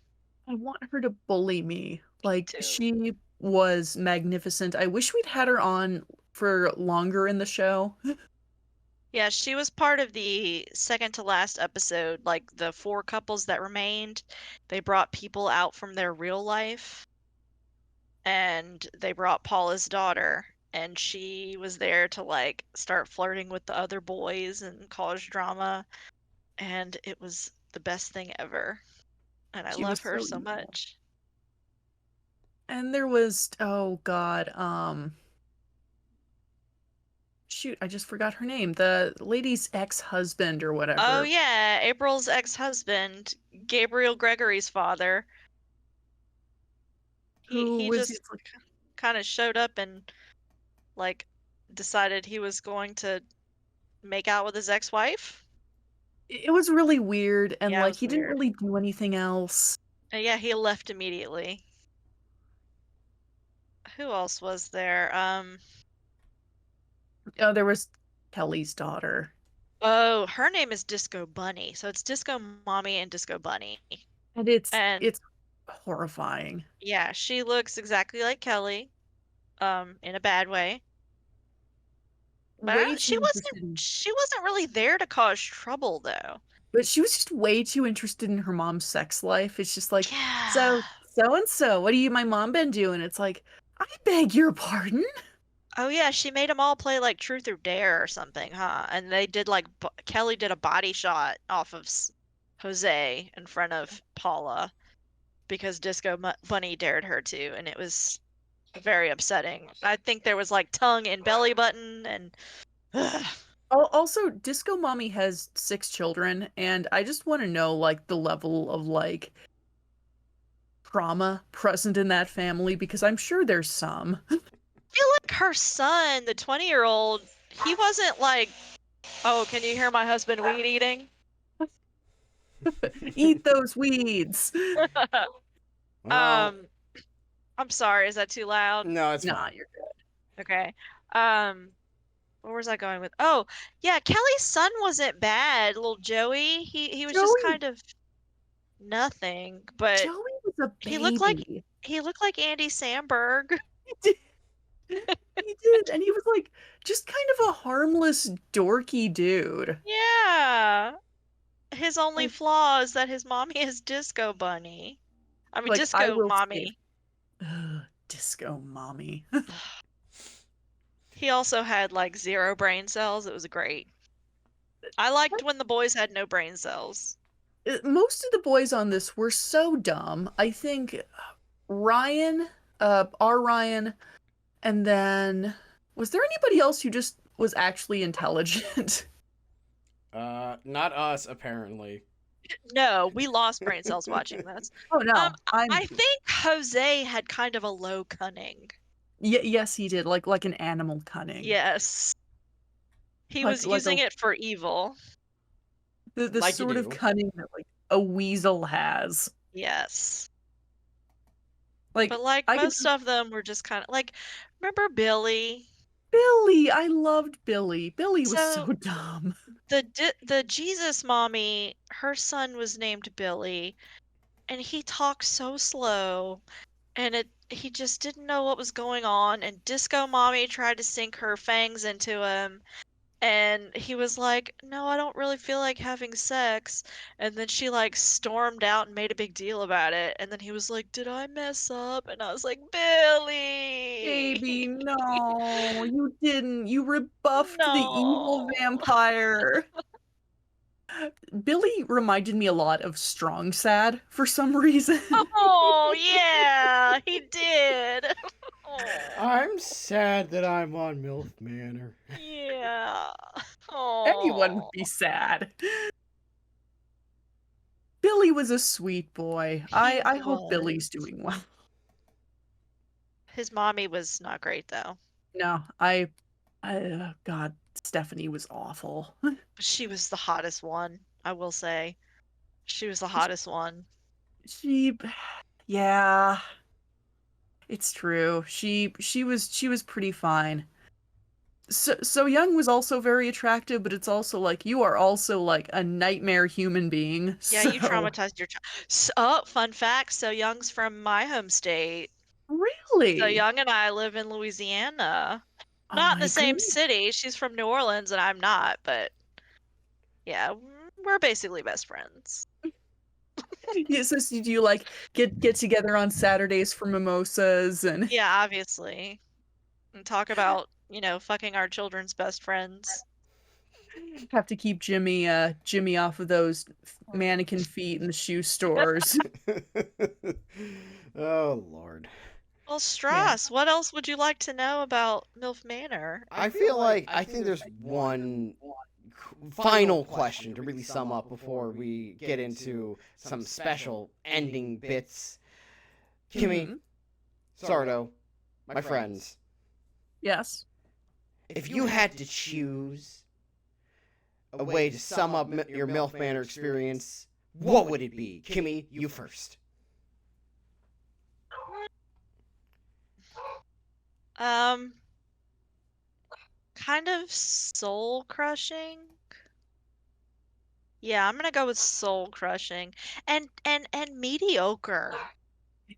I want her to bully me. Like, too. she was magnificent. I wish we'd had her on for longer in the show. Yeah, she was part of the second to last episode, like the 4 couples that remained. They brought people out from their real life, and they brought Paula's daughter, and she was there to like start flirting with the other boys and cause drama, and it was the best thing ever. And I She love was her so so evil. much. And there was, oh god, shoot, I just forgot her name. The lady's ex-husband or whatever. Oh yeah, April's ex-husband, Gabriel Gregory's father. Who He was just kind of showed up and like decided he was going to make out with his ex-wife. it was really weird, and Yeah, it like was he didn't weird. really do anything else. Yeah, he left immediately. Who else was there? Oh, there was Kelly's daughter. Oh, her name is Disco Bunny. So it's Disco Mommy and Disco Bunny. And it's And horrifying. yeah, she looks exactly like Kelly, in a bad way. But Way she too interested in, wasn't really there to cause trouble though. but she was just way too interested in her mom's sex life. It's just like, Yeah. so and so, what my mom been doing? It's like, I beg your pardon? Oh yeah, she made them all play like Truth or Dare or something, huh? And they did like Kelly did a body shot off of Jose in front of Paula because Disco Bunny dared her to, and it was very upsetting. I think there was like tongue and belly button and Also, Disco Mommy has 6 children, and I just want to know, like, the level of, like, trauma present in that family, because I'm sure there's some. I feel like her son, the 20-year-old, he wasn't like, oh, can you hear my husband weed eating? Eat those weeds. Well, I'm sorry, is that too loud? no, it's Nah, fine. you're good. Okay. where was I going with? Oh, yeah, Kelly's son wasn't bad, little Joey. He was just Joey, kind of nothing, but Joey was a he looked like baby. he looked like Andy Samberg. He did. He did, and he was like just kind of a harmless, dorky dude. Yeah. His only Like, flaw is that his mommy is Disco Bunny. I mean, like I Disco will say, Mommy. disco mommy. He also had like 0 brain cells. It was great. I liked when the boys had no brain cells. Most of the boys on this were so dumb. I think Ryan, our Ryan, and then was there anybody else who just was actually intelligent? Not us, apparently. No, we lost brain cells watching this. Oh no, I think Jose had kind of a low cunning. yes, he did, like an animal cunning. Yes. He Like- was like using a- it for evil. The Like you sort of do. cunning that like a weasel has. Yes. Like, But like I could most of them were just kind of like, remember Billy? Billy, I loved Billy. Billy was So- so dumb. The Jesus mommy, her son was named Billy, and he talked so slow, and he just didn't know what was going on, and Disco mommy tried to sink her fangs into him, and he was like, "No, I don't really feel like having sex." And then she like stormed out and made a big deal about it, and then he was like, "Did I mess up?" And I was like, "Billy, Baby, no, you didn't. You rebuffed the evil No. vampire. Billy reminded me a lot of Strong Sad for some reason. Oh, yeah, he did. Oh, I'm sad that I'm on MILF Manor. yeah. Anyone would Oh, be sad. Billy was a sweet boy. I hope Billy's was. doing well. His mommy was not great though. No, God, Stephanie was awful. But she was the hottest one, I will say. She was the hottest one. Yeah, it's true. She was pretty fine. So Young was also very attractive, but it's also like you are also like a nightmare human being. Yeah, you traumatized your child. Oh, fun fact. So Young's from my home state. Really? So Young and I live in Louisiana. Oh Not in my the same goodness. city. She's from New Orleans and I'm not, but yeah, we're basically best friends. Yeah, so do you like get together on Saturdays for mimosas and Yeah, obviously. And talk about, fucking our children's best friends. have to keep Jimmy off of those mannequin feet in the shoe stores? Oh, Lord. Well, Stross, what else would you like to know about MILF Manor? I think there's one final question to really sum up before we get into some special ending bits. Kimmy, Mhm. Sardo, my friends, Yes. if you had to choose a way to sum up your MILF Manor experience, what would it be? Kimmy, you first. Kind of soul crushing. Yeah, I'm gonna go with soul crushing and mediocre.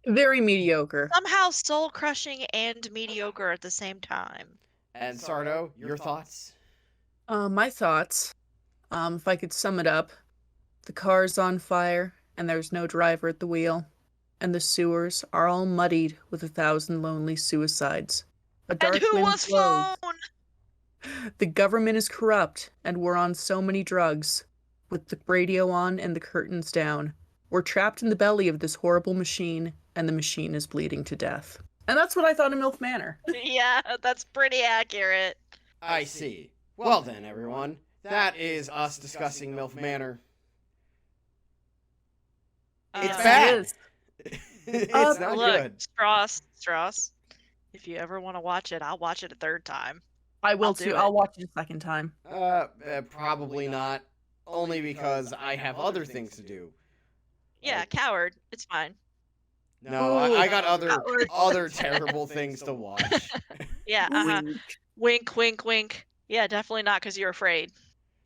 Very mediocre. Somehow soul crushing and mediocre at the same time. And Sardo, your thoughts? My thoughts. If I could sum it up, the car's on fire and there's no driver at the wheel, and the sewers are all muddied with 1,000 lonely suicides. A dark And who wind was blows. phone? The government is corrupt, and we're on so many drugs. With the radio on and the curtains down, we're trapped in the belly of this horrible machine, and the machine is bleeding to death. And that's what I thought of MILF Manor. Yeah, that's pretty accurate. I see. Well then, everyone, that is us discussing MILF Manor. It's Uh, bad. It is. It's not Look, good. Stross, if you ever want to watch it, I'll watch it a third time. I will I'll do too. it. I'll watch it a second time. Probably not. Only because I have other things to do. Yeah, Like- coward. It's fine. No, Ooh, I got coward. other terrible things to watch. Yeah, Wink. Wink, wink, wink. Yeah, definitely not because you're afraid.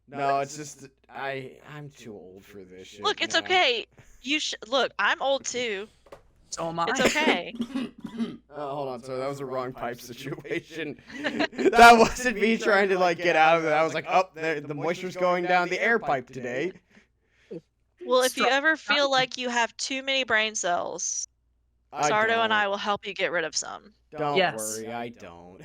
No, it's just I'm too old for this shit. Look, it's now. okay. Look, I'm old too. So am I. It's okay. Hold on, so that was a wrong pipe situation. That wasn't me trying to like get out of it. I was like, oh, the moisture's going down the air pipe today. Well, if you Stross ever and feel Sardo. like you have too many brain cells, I Sardo and don't. I will help you get rid of some. Don't Yes. worry, I don't.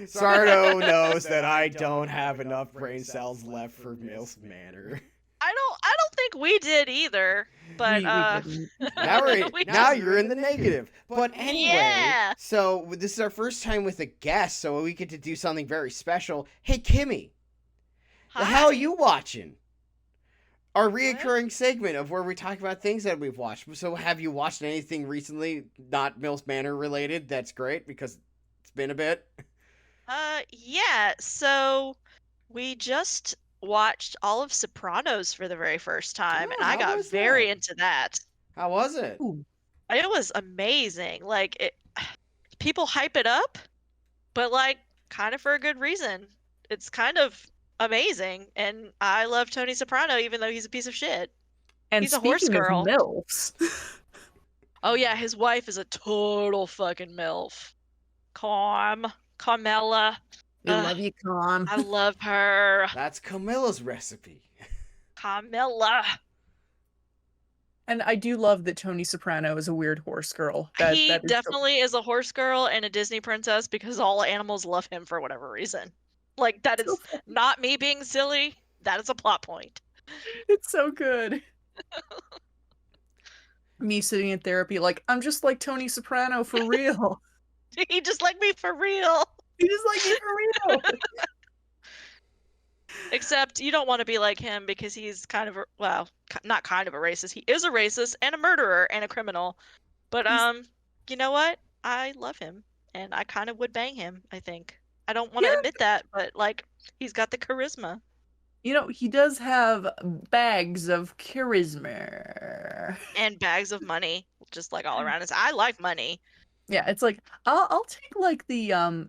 Sardo knows that I don't have enough brain cells left for MILF Manor. I don't think we did either. But We didn't. Now you're in the negative. But anyway, Yeah. so this is our first time with a guest, so we get to do something very special. Hey, Kimmy, the hell are you watching? Our reoccurring segment of where we talk about things that we've watched. So have you watched anything recently, not MILF Manor related? That's great, because it's been a bit. Yeah, so we just watched all of Sopranos for the very first time, and Oh, I how got was very that? into that. How was it? Ooh. It was amazing. People hype it up, but like kind of for a good reason. It's kind of amazing, and I love Tony Soprano even though he's a piece of shit. And He's a horse speaking of girl. MILFs, Oh yeah, his wife is a total fucking MILF. Carmela. we Ugh, love you, Con. I love her. That's Camilla's recipe. Carmela. And I do love that Tony Soprano is a weird horse girl. He that is so- definitely is a horse girl and a Disney princess because all animals love him for whatever reason. Like, that so is funny. not me being silly. That is a plot point. It's so good. Me sitting in therapy, like, I'm just like Tony Soprano for real. He just like me for real. He just like me for real. Except you don't want to be like him because he's kind of not kind of a racist. He is a racist and a murderer and a criminal. But you know what? I love him and I kind of would bang him, I think. I don't want to Yeah. admit that, but like he's got the charisma. You know, he does have bags of charisma. And bags of money just like all around us. I like money. Yeah, it's like I'll take like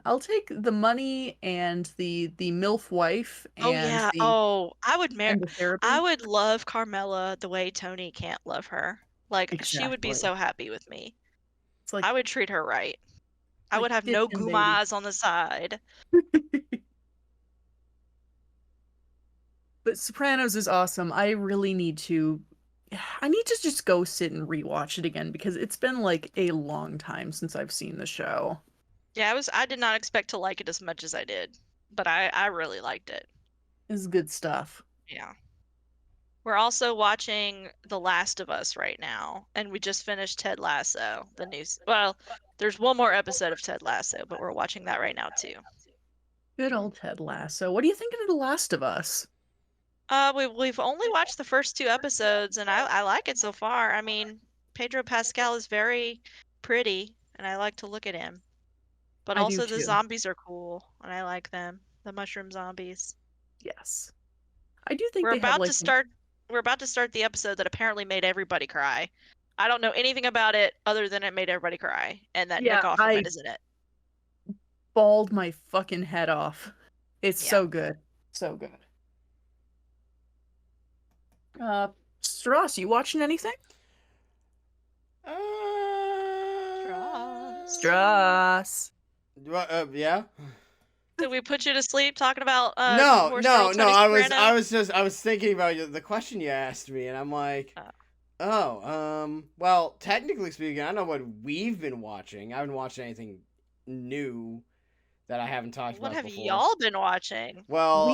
I'll take the money and the MILF wife and Oh yeah. the I would marry. and the therapy. I would love Carmela the way Tony can't love her. Like she would be Exactly. so happy with me. It's like I would treat her right. I like, would have ditch no him, baby. gumas on the side. But Sopranos is awesome. I need to just go sit and rewatch it again because it's been like a long time since I've seen the show. Yeah, I did not expect to like it as much as I did, but I really liked it. It's good stuff. Yeah. We're also watching The Last of Us right now, and we just finished Ted Lasso, the news. Well, there's one more episode of Ted Lasso, but we're watching that right now too. Good old Ted Lasso. What do you think of The Last of Us? We've only watched the first 2 episodes, and I like it so far. I mean, Pedro Pascal is very pretty, and I like to look at him. But I do also the too. zombies are cool, and I like them. The mushroom zombies. Yes. I do think We're they have about like to start. We're about to start the episode that apparently made everybody cry. I don't know anything about it other than it made everybody cry, and that Yeah, Nick Offerman is in it. bawled my fucking head off. It's Yeah. so good. So good. Stross, you watching anything? Stross. Yeah. Did we put you to sleep talking about No. horse girl Tony Soprano? I was thinking about the question you asked me, and I'm like, well, technically speaking, I don't know what we've been watching. I haven't watched anything new that I haven't talked What about have before. y'all been watching? Well,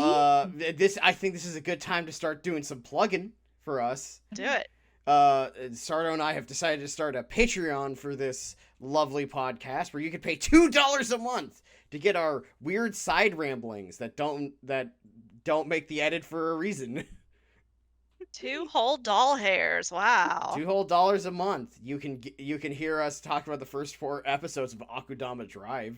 I think this is a good time to start doing some plugging for us. Do it. Sardo and I have decided to start a Patreon for this lovely podcast where you can pay $2 a month to get our weird side ramblings that don't make the edit for a reason. 2 whole doll hairs. Wow. $2 whole a month. You can hear us talk about the first 4 episodes of Akudama Drive.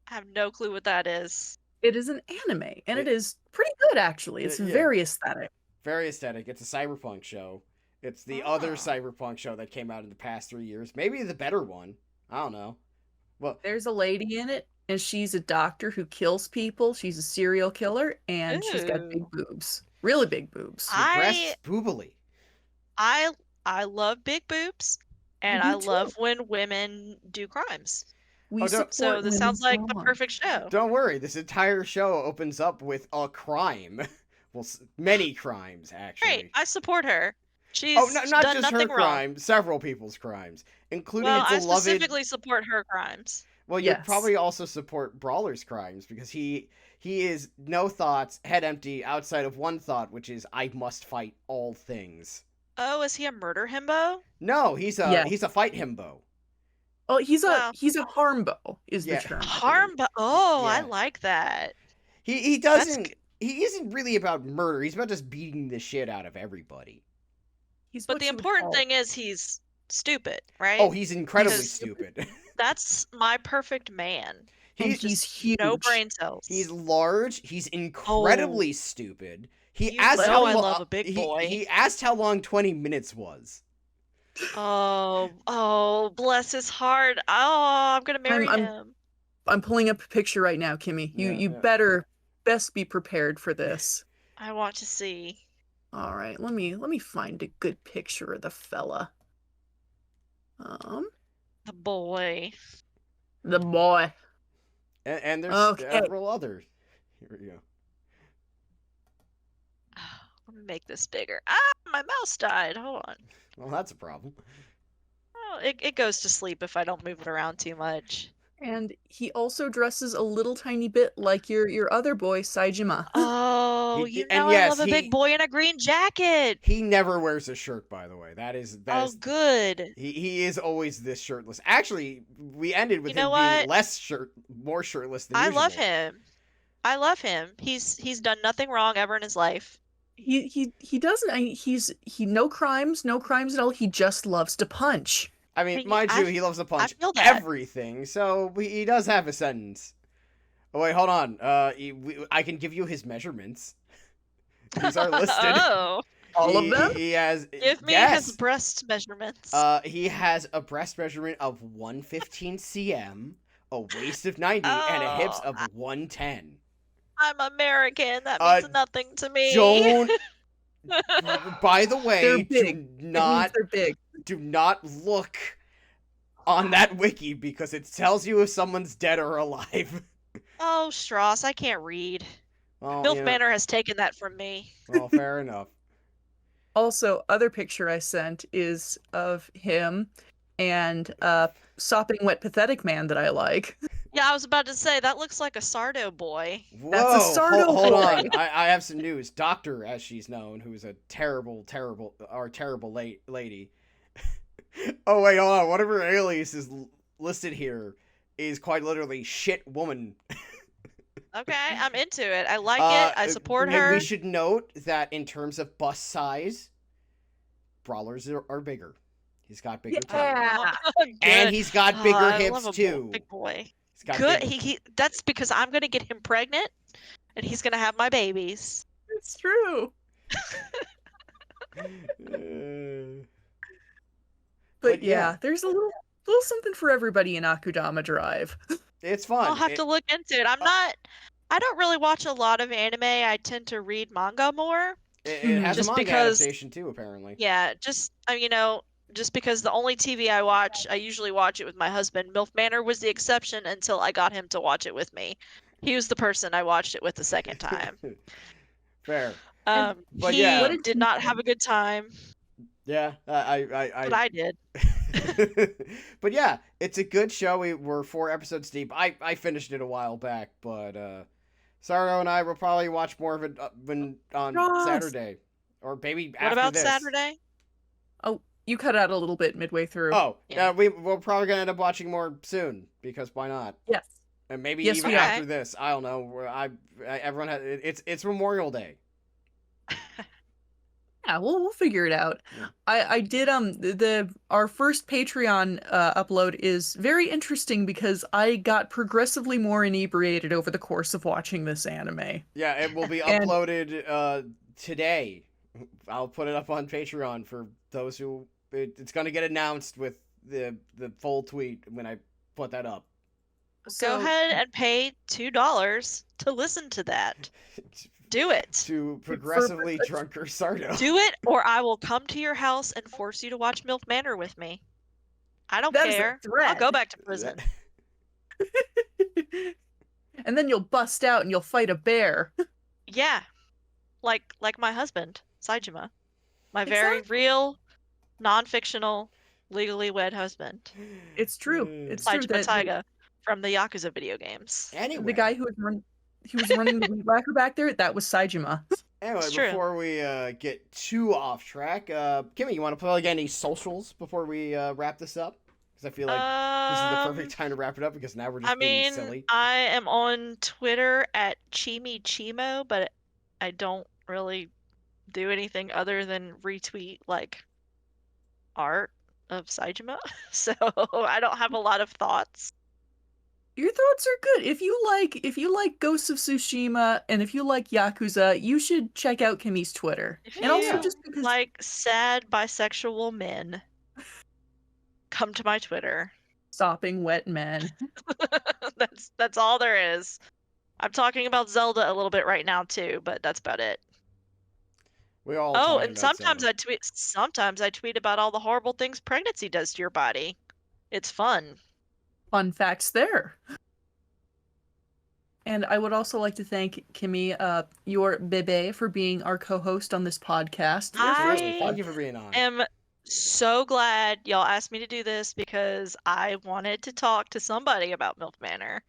I have no clue what that is. It is an anime, and it is pretty good actually. It's Yeah. very aesthetic. Very aesthetic. It's a cyberpunk show. It's the other cyberpunk show that came out in the past 3 years. Maybe the better one. I don't know. Well, There's a lady in it. and she's a doctor who kills people. She's a serial killer, and she's got big Ooh. boobs. Really big boobs. Your I breasts boobily. I I love big boobs, I and I do too. love when women do crimes. We Oh, So support this sounds women's like the drama. perfect show. don't worry. This entire show opens up with a crime. Well, many crimes Great, actually. I support her. Oh, She's not done just her nothing wrong. crime. Several people's crimes, including Well, a I beloved. specifically support her crimes. Well, you'd Yes. probably also support Brawler's crimes because he is no thoughts, head empty, outside of one thought, which is I must fight all things. Oh, is he a murder himbo? No, he's Yes. a fight himbo. Oh, he's a Well, harmbo is the Yeah. term. I believe. harm, but oh, I Yeah. like that. He That's doesn't he isn't really about murder. He's about just beating the shit out of everybody. He's But what the you would important call- thing is he's stupid, right? Oh, he's incredibly Because- stupid. That's my perfect man. and He's he's huge. No brain cells. He's large. He's incredibly stupid. He You asked know how I lo- love a big boy. He asked how long 20 minutes was. Oh, bless his heart. Oh, I'm gonna marry I'm- him. I'm pulling up a picture right now, Kimmy. You Yeah, you yeah. better best be prepared for this. I want to see. All right, let me find a good picture of the fella. The boy. The boy. And there's Okay. several others. Here we go. Let me make this bigger. Ah, my mouse died. Hold on. Well, that's a problem. Oh, it goes to sleep if I don't move it around too much. And he also dresses a little tiny bit like your other boy, Saijima. Oh, He- you and know I yes, love a he- big boy in a green jacket. He never wears a shirt, by the way. That is Oh, good. he is always this shirtless. Actually, we ended with You know him being what? more shirtless than I usual. love him. I love him. He's done nothing wrong ever in his life. He doesn't. He no crimes at all. He just loves to punch. I mean, Hey, mind you, he loves to punch feel that. everything, so he does have a sentence. Oh wait, hold on. I can give you his measurements. These are listed. Oh, All of them? He has. give me yes. his breast measurements. He has a breast measurement of 115 cm, a waist of 90, and a hips Oh, of 110. I'm American. That uh, means nothing to me. Don't. By the They're way, big. do It means not they're big. look on that wiki because it tells you if someone's dead or alive. Oh, Stross, I can't read. Well, MILF you know, Manor has taken that from me. well, fair enough. Also, other picture I sent is of him and sopping wet pathetic man that I like. Yeah, I was about to say that looks like a Sardo boy. Whoa, That's a Sardo hold boy. on. I have some news. Doctor, as she's known, who's a terrible lady. Oh wait, hold on. One of her aliases is listed here is quite literally shit woman. Okay, I'm into it. I like it. I support and her. we should note that in terms of bust size, brawlers are bigger. He's got bigger titties. Yeah. Good. And he's got bigger I hips love a too. big boy. He's got Good. big- He that's because I'm gonna get him pregnant, and he's gonna have my babies. It's true. But yeah, there's a little something for everybody in Akudama Drive. It's fun. I'll have to look into it. I don't really watch a lot of anime. I tend to read manga more. It has Just a manga because- adaptation too, apparently. Yeah, just just because the only TV I watch, I usually watch it with my husband. MILF Manor was the exception until I got him to watch it with me. He was the person I watched it with the second time. Fair. He yeah. did not have a good time, Yeah, but I did. But yeah, it's a good show. We're 4 episodes deep. I finished it a while back, but Sardo and I will probably watch more of it on Ross! Saturday, or maybe What after about this. Saturday? You cut out a little bit midway through. Oh, Yeah. we're probably gonna end up watching more soon because why not? Yes. And maybe Yes, even we are. after this. I don't know. Everyone has it's Memorial Day. Yeah, we'll figure it out. Yeah. I did our first Patreon upload is very interesting because I got progressively more inebriated over the course of watching this anime. Yeah, it will be And- uploaded today. I'll put it up on Patreon for those who. It's gonna get announced with the full tweet when I put that up. Go ahead and pay $2 to listen to that. Do it. To progressively drunker Sardo. Do it, or I will come to your house and force you to watch MILF Manor with me. I don't care. I'll go back to prison. And then you'll bust out and you'll fight a bear. Yeah. Like my husband, Saijima. My very real, non-fictional, legally wed husband. It's true. It's true Saijima Taiga from the Yakuza video games. Anyway. The guy who was running the weed whacker back there, that was Saijima. Anyway, before we get too off track, Kimmy, you want to plug any socials before we wrap this up? Because I feel like this is the perfect time to wrap it up because now we're just being silly. I am on Twitter at Chimo, but I don't really do anything other than retweet like art of Saijima, so I don't have a lot of thoughts. Your thoughts are good. If you like Ghosts of Tsushima and if you like Yakuza, you should check out Kimmy's Twitter. And also just because like sad bisexual men, come to my Twitter. Sopping wet men. That's all there is. I'm talking about Zelda a little bit right now too, but that's about it. We all and sometimes I tweet about all the horrible things pregnancy does to your body. It's fun. Fun facts there. And I would also like to thank Kimmy, your bebe, for being our co-host on this podcast. Thank you for being on. I am so glad y'all asked me to do this because I wanted to talk to somebody about MILF Manor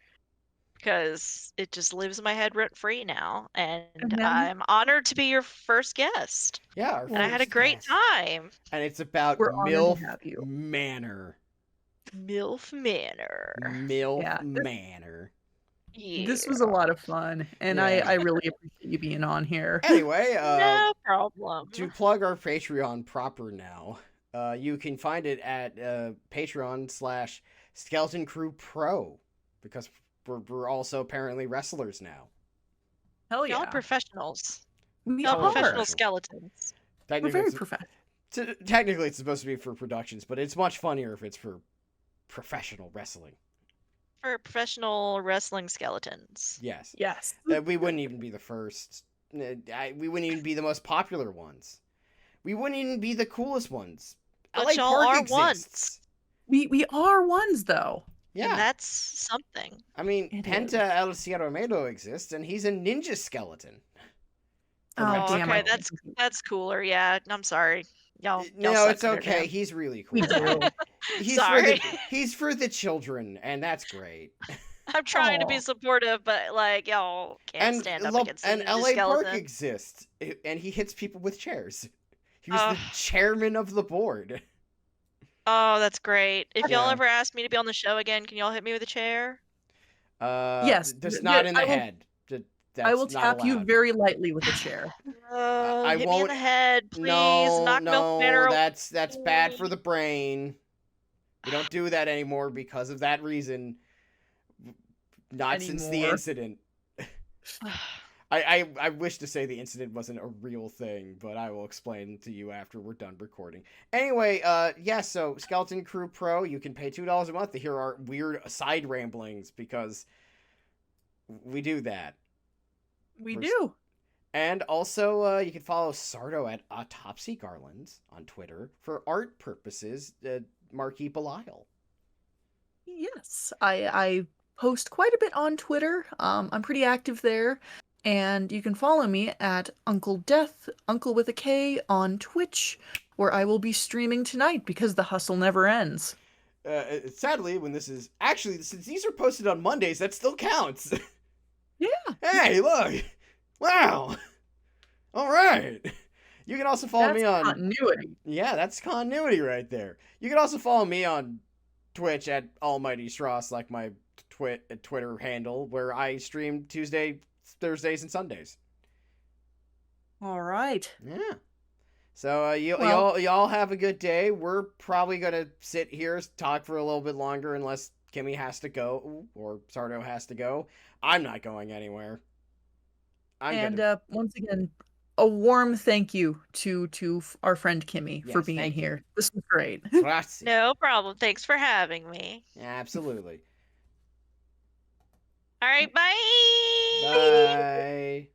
because it just lives in my head rent-free now, and I'm honored to be your first guest. Yeah, and I had a great time. And it's about MILF Manor. MILF Manor. MILF Manor. Yeah. This was a lot of fun, and I really appreciate you being on here. Anyway, no problem. To plug our Patreon proper now, you can find it at Patreon/Skeleton Crew Pro, because we're also apparently wrestlers now. Hell yeah. Y'all professionals. We are professional skeletons. We're very professional. Technically, it's supposed to be for productions, but it's much funnier if it's for professional wrestling. For professional wrestling skeletons. Yes. Yes. We wouldn't even be the first. We wouldn't even be the most popular ones. We wouldn't even be the coolest ones. But y'all are ones. We are ones, though. Yeah. And that's something. I mean, Penta El Cierramento exists, and he's a ninja skeleton. Oh, damn, okay, that's cooler. Yeah, I'm sorry. Y'all no, it's okay. He's really cool. He's for the children, and that's great. I'm trying to be supportive, but like y'all can't stand up against and the LA skeleton. Park exists, and he hits people with chairs. He was the chairman of the board. Oh, that's great. If y'all ever ask me to be on the show again, can y'all hit me with a chair? Yes. Just not in the head. I will tap you very lightly with a chair. I hit won't. me in the head, please. No, MILF Manor. that's bad for the brain. We don't do that anymore because of that reason. Not since the incident. I wish to say the incident wasn't a real thing, but I will explain to you after we're done recording. Anyway, so Skeleton Crew Pro, you can pay $2 a month to hear our weird side ramblings because we do that. We do. And also, you can follow Sardo at Autopsy Garlands on Twitter for art purposes, Marquis Belial. Yes, I post quite a bit on Twitter. I'm pretty active there. And you can follow me at Uncle Death, Uncle with a K, on Twitch, where I will be streaming tonight because the hustle never ends. Sadly, when this is... Actually, since these are posted on Mondays, that still counts. Yeah. Hey, look. Wow. All right. You can also follow me on... continuity. Yeah, that's continuity right there. You can also follow me on Twitch at Almighty Stross, like my Twitter handle, where I stream Tuesday, Thursdays, and Sundays. All right. Yeah. So y'all have a good day. We're probably gonna sit here talk for a little bit longer unless Kimmy has to go or Sardo has to go. I'm not going anywhere. Once again, a warm thank you to our friend Kimmy for being here. This was great. No problem. Thanks for having me. Absolutely. All right, bye. Bye.